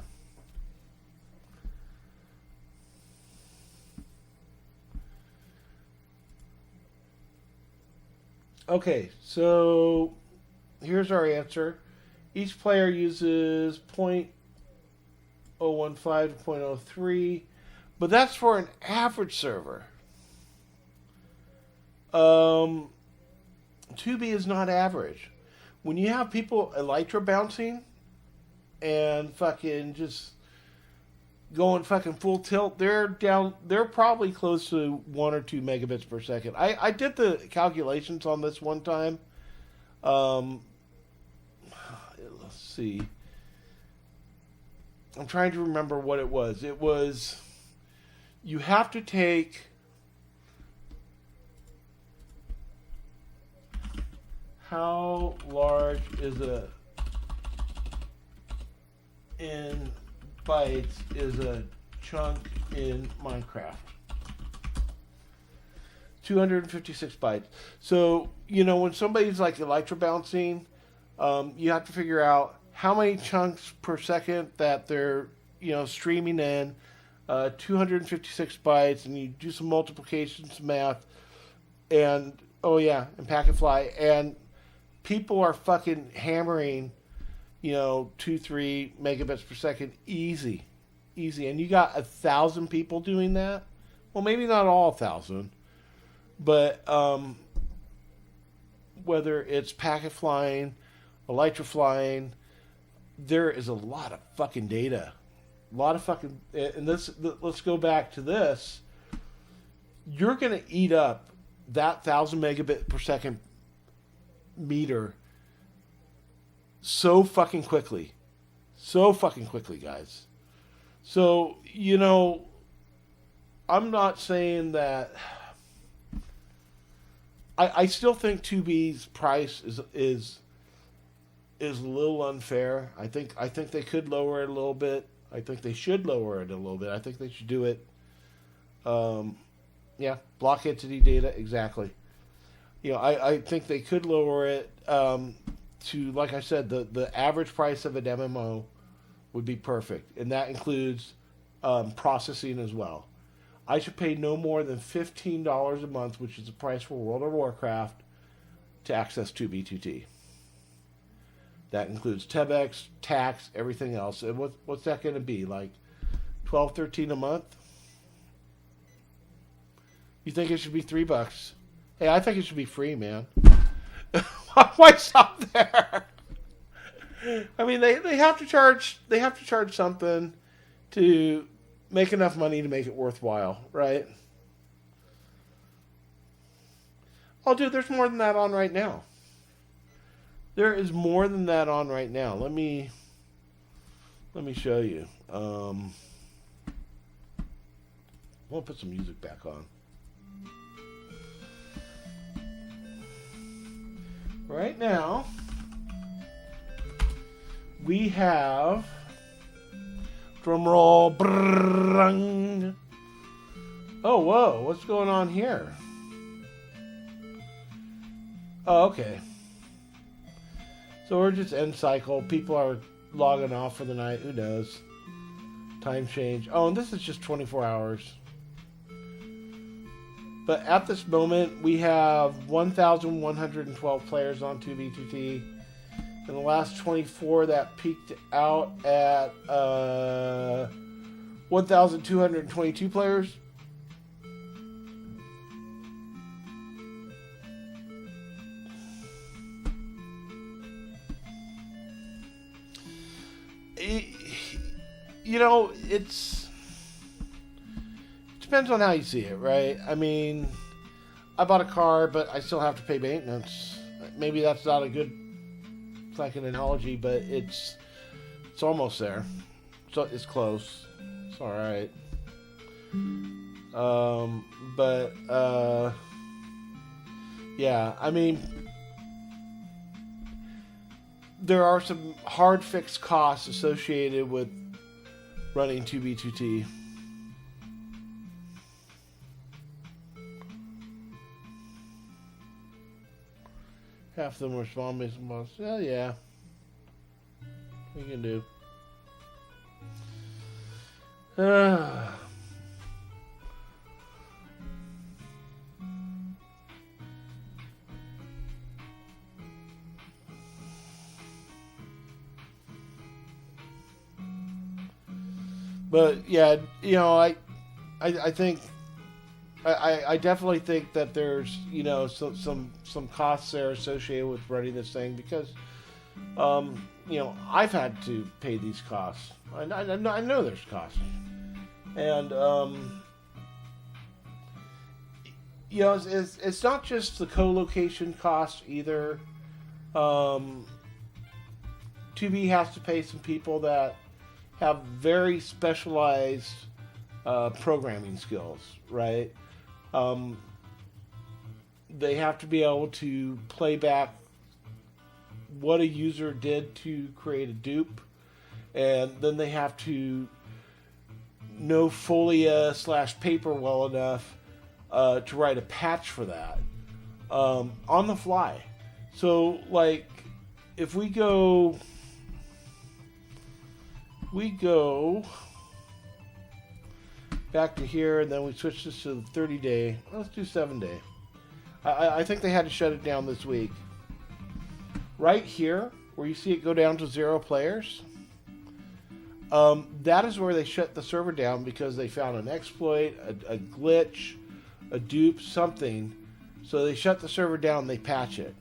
Okay, so here's our answer. Each player uses 0.015 to 0.03, but that's for an average server. 2B is not average. When you have people elytra bouncing and fucking just going fucking full tilt, they're probably close to 1 or 2 megabits per second. I did the calculations on this one time. Let's see. I'm trying to remember what it was. It was, you have to take how large is in bytes is a chunk in Minecraft. 256 bytes. So, when somebody's like elytra bouncing, you have to figure out how many chunks per second that they're, streaming in, 256 bytes, and you do some multiplication, some math, and, and Packetfly, and people are fucking hammering 2-3 megabits per second easy, and you got 1,000 people doing that. Well, maybe not all 1,000, but whether it's packet flying, elytra flying, there is a lot of fucking data, and let's go back to this. You're gonna eat up that 1,000 megabit per second meter so fucking quickly, guys. So, I'm not saying that. I still think 2B's price is a little unfair. I think they could lower it a little bit. I think they should lower it a little bit. I think they should do it. Block entity data, exactly. I think they could lower it to, like I said, the average price of an MMO would be perfect, and that includes processing as well. I should pay no more than $15 a month, which is the price for World of Warcraft, to access 2B2T. That includes TEBEX, tax, everything else. And what's that going to be? Like $12, $13 a month? You think it should be $3? Hey, I think it should be free, man. Why stop there? I mean, they have to charge something to make enough money to make it worthwhile, right? Oh, dude, there's more than that on right now. There is more than that on right now. Let me show you. We'll put some music back on. Right now, we have, drum roll, brrrrung. Oh, whoa, what's going on here? Oh, okay. So we're just end cycle. People are logging off for the night. Who knows? Time change. Oh, and this is just 24 hours. But at this moment, we have 1,112 players on 2B2T. In the last 24, that peaked out at 1,222 players. It depends on how you see it, right? I mean, I bought a car, but I still have to pay maintenance. Maybe that's not a good fucking analogy, but it's almost there. So it's close. It's all right. Yeah, I mean, there are some hard fixed costs associated with running 2B2T. Half of them were small mission boss. Well, yeah. We can do. But yeah, I think I definitely think that there's some costs there associated with running this thing because I've had to pay these costs. I know there's costs, and it's not just the co-location cost either. 2B has to pay some people that have very specialized programming skills, right? They have to be able to play back what a user did to create a dupe, and then they have to know Folia/Paper well enough to write a patch for that on the fly. So, like, if we go back to here, and then we switch this to the 30-day. Let's do 7-day. I think they had to shut it down this week. Right here, where you see it go down to 0 players, that is where they shut the server down because they found an exploit, a glitch, a dupe, something. So they shut the server down, they patch it.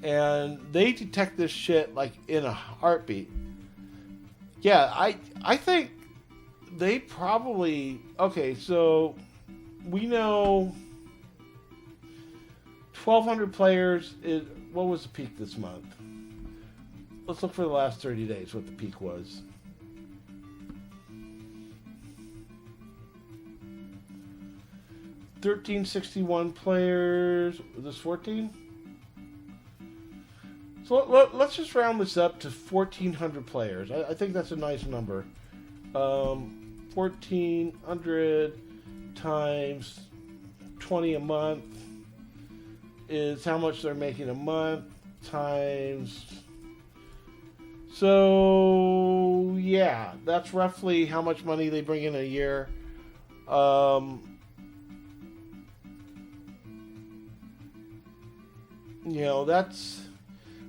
And they detect this shit like in a heartbeat. Yeah, I think they probably... Okay, so we know 1,200 players is... What was the peak this month? Let's look for the last 30 days, what the peak was. $1,361 players. Was this 14? So let's just round this up to 1,400 players. I think that's a nice number. 1,400 times 20 a month. is how much they're making a month times. So yeah, that's roughly how much money they bring in a year. You know, that's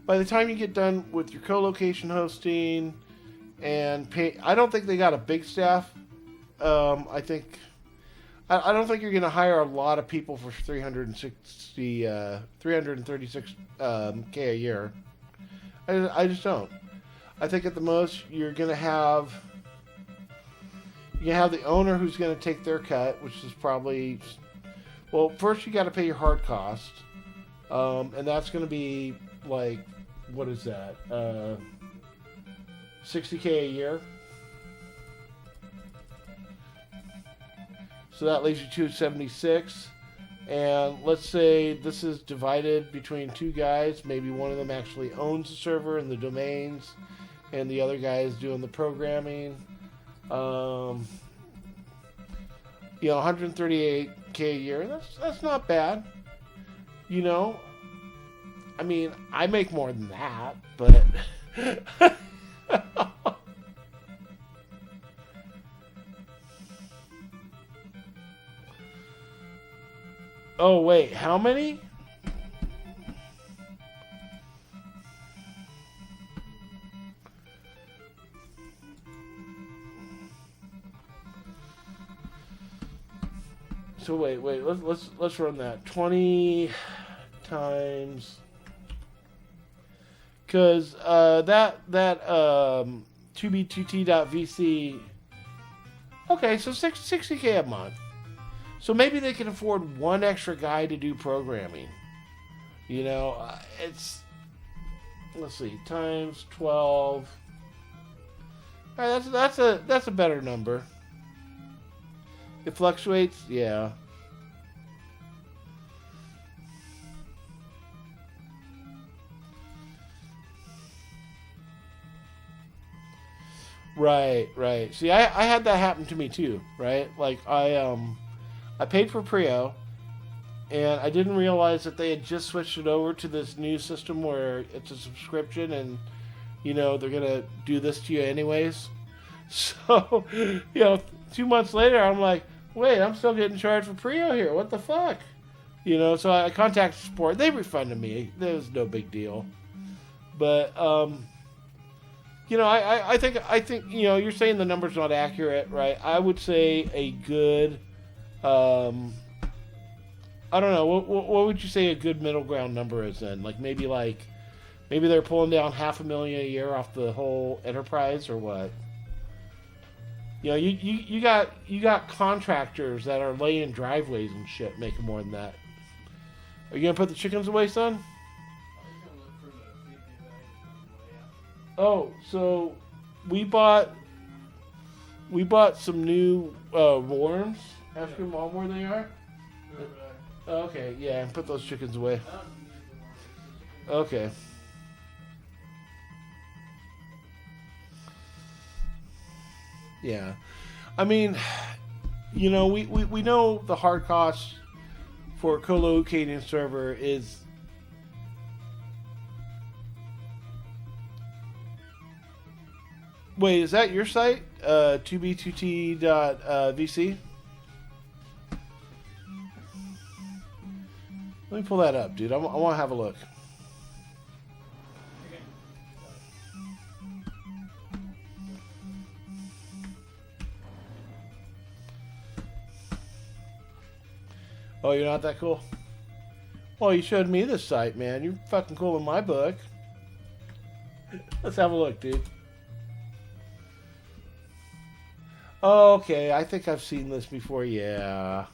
by the time you get done with your co-location hosting and pay. I don't think they got a big staff. I don't think you're going to hire a lot of people for 336 K a year. I just don't. I think at the most you're going to have the owner who's going to take their cut, which is probably, well, first you got to pay your hard cost, and that's going to be like, what is that? 60K a year. So that leaves you 276. And let's say this is divided between two guys. Maybe one of them actually owns the server and the domains, and the other guy is doing the programming. 138K a year. That's not bad. You know, I mean, I make more than that, but oh wait, how many? So wait, let's run that 20 times, because that 2b2t.vc. Okay, so 60K a month. So maybe they can afford one extra guy to do programming. You know, it's, let's see, times 12. All right, that's a better number. It fluctuates, yeah. Right. See, I had that happen to me too, right? Like I paid for Prio, and I didn't realize that they had just switched it over to this new system where it's a subscription, and you know they're gonna do this to you anyways. So, 2 months later, I'm like, wait, I'm still getting charged for Prio here. What the fuck? So I contacted support. They refunded me. There was no big deal. But I think you're saying the number's not accurate, right? I would say a good, I don't know, what would you say a good middle ground number is then? Maybe they're pulling down $500,000 a year off the whole enterprise, or what? You got contractors that are laying driveways and shit making more than that. Are you gonna put the chickens away, son? Oh, so we bought some new worms. Ask your mom where they are. Okay, yeah, put those chickens away. Okay. Yeah, I mean, we know the hard cost for a co-locating server is. Wait, is that your site? 2b2t.vc? Let me pull that up, dude. I want to have a look. Oh, you're not that cool? Well, you showed me this site, man. You're fucking cool in my book. Let's have a look, dude. Oh, okay, I think I've seen this before, yeah.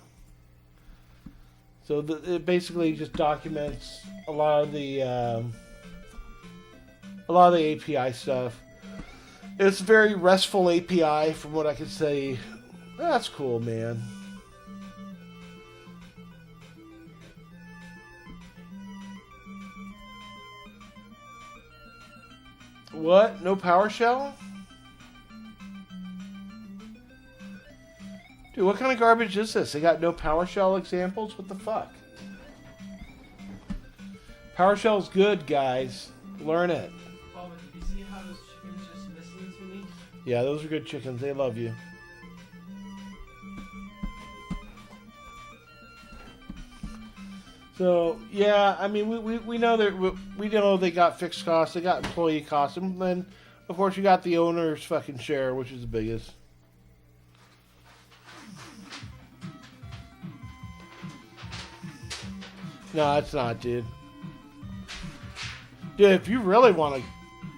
So it basically just documents a lot of the API stuff. It's a very RESTful API, from what I can say. That's cool, man. What? No PowerShell? Dude, what kind of garbage is this? They got no PowerShell examples? What the fuck? PowerShell's good, guys. Learn it. Oh, but did you see how those chickens just listened to me? Yeah, those are good chickens. They love you. So yeah, I mean, we know that we know they got fixed costs, they got employee costs, and then of course you got the owner's fucking share, which is the biggest. No, it's not, dude. Dude, if you really want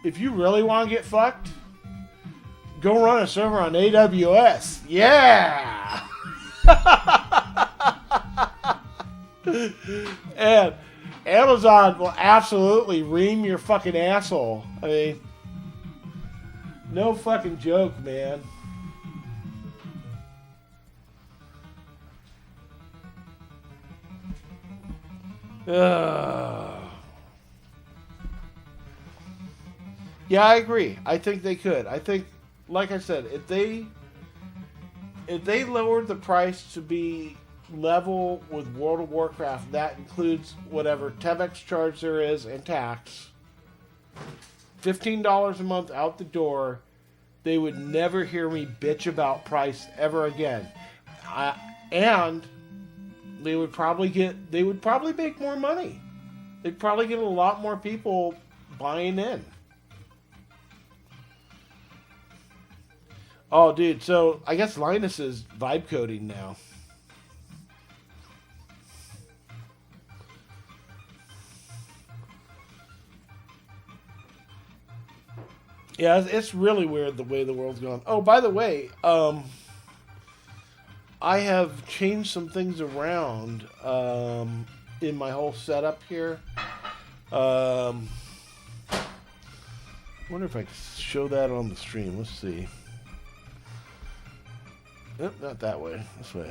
to get fucked, go run a server on AWS. Yeah. And Amazon will absolutely ream your fucking asshole. I mean, no fucking joke, man. Yeah, I agree. I think they could. I think, like I said, if they lowered the price to be level with World of Warcraft, that includes whatever TEBX charge there is and tax, $15 a month out the door, they would never hear me bitch about price ever again. And they would probably make more money. They'd probably get a lot more people buying in. Oh, dude, so I guess Linus is vibe coding now. Yeah, it's really weird the way the world's going. Oh, by the way, I have changed some things around in my whole setup here. I wonder if I can show that on the stream. Let's see. Nope, not that way. This way.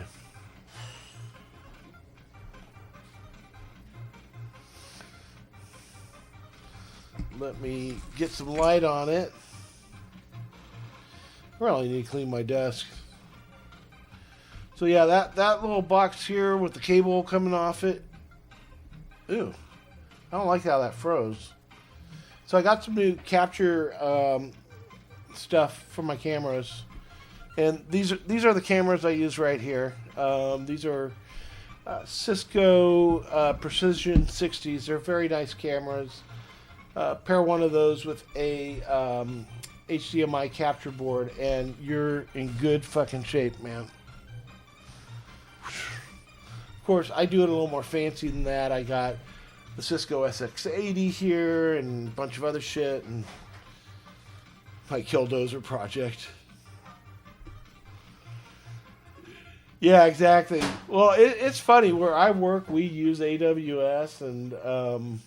Let me get some light on it. I really need to clean my desk. So yeah, that little box here with the cable coming off it. Ew. I don't like how that froze. So I got some new capture stuff for my cameras. And these are the cameras I use right here. These are Cisco Precision 60s. They're very nice cameras. Pair one of those with a HDMI capture board, and you're in good fucking shape, man. Of course, I do it a little more fancy than that. I got the Cisco SX80 here and a bunch of other shit, and my Killdozer project. Yeah, exactly. Well, it's funny. Where I work, we use AWS, and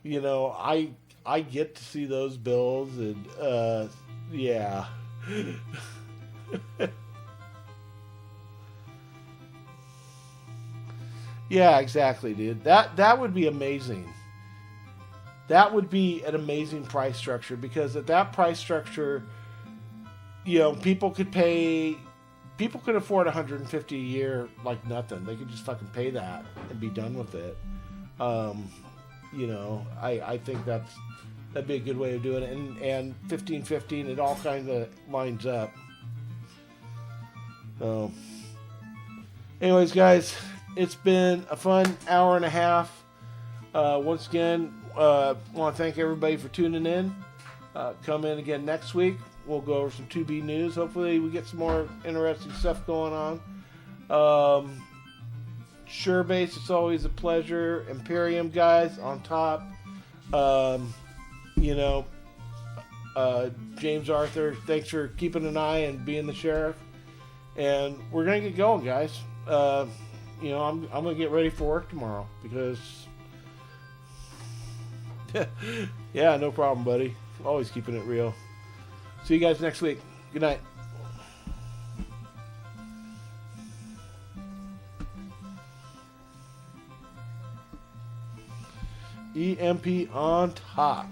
you know, I get to see those bills, and yeah. Yeah, exactly, dude. That would be amazing. That would be an amazing price structure, because at that price structure, you know, people could afford $150 a year like nothing. They could just fucking pay that and be done with it. You know, I think that'd be a good way of doing it. And 1515, it all kind of lines up. So, anyways, guys, it's been a fun hour and a half. Once again, want to thank everybody for tuning in. Come in again next week. We'll go over some 2B news. Hopefully we get some more interesting stuff going on. Surebase, it's always a pleasure. Imperium guys on top. You know, James Arthur, thanks for keeping an eye and being the sheriff. And we're gonna get going, guys. You know, I'm gonna get ready for work tomorrow, because yeah, no problem, buddy. Always keeping it real. See you guys next week. Good night. EMP on top.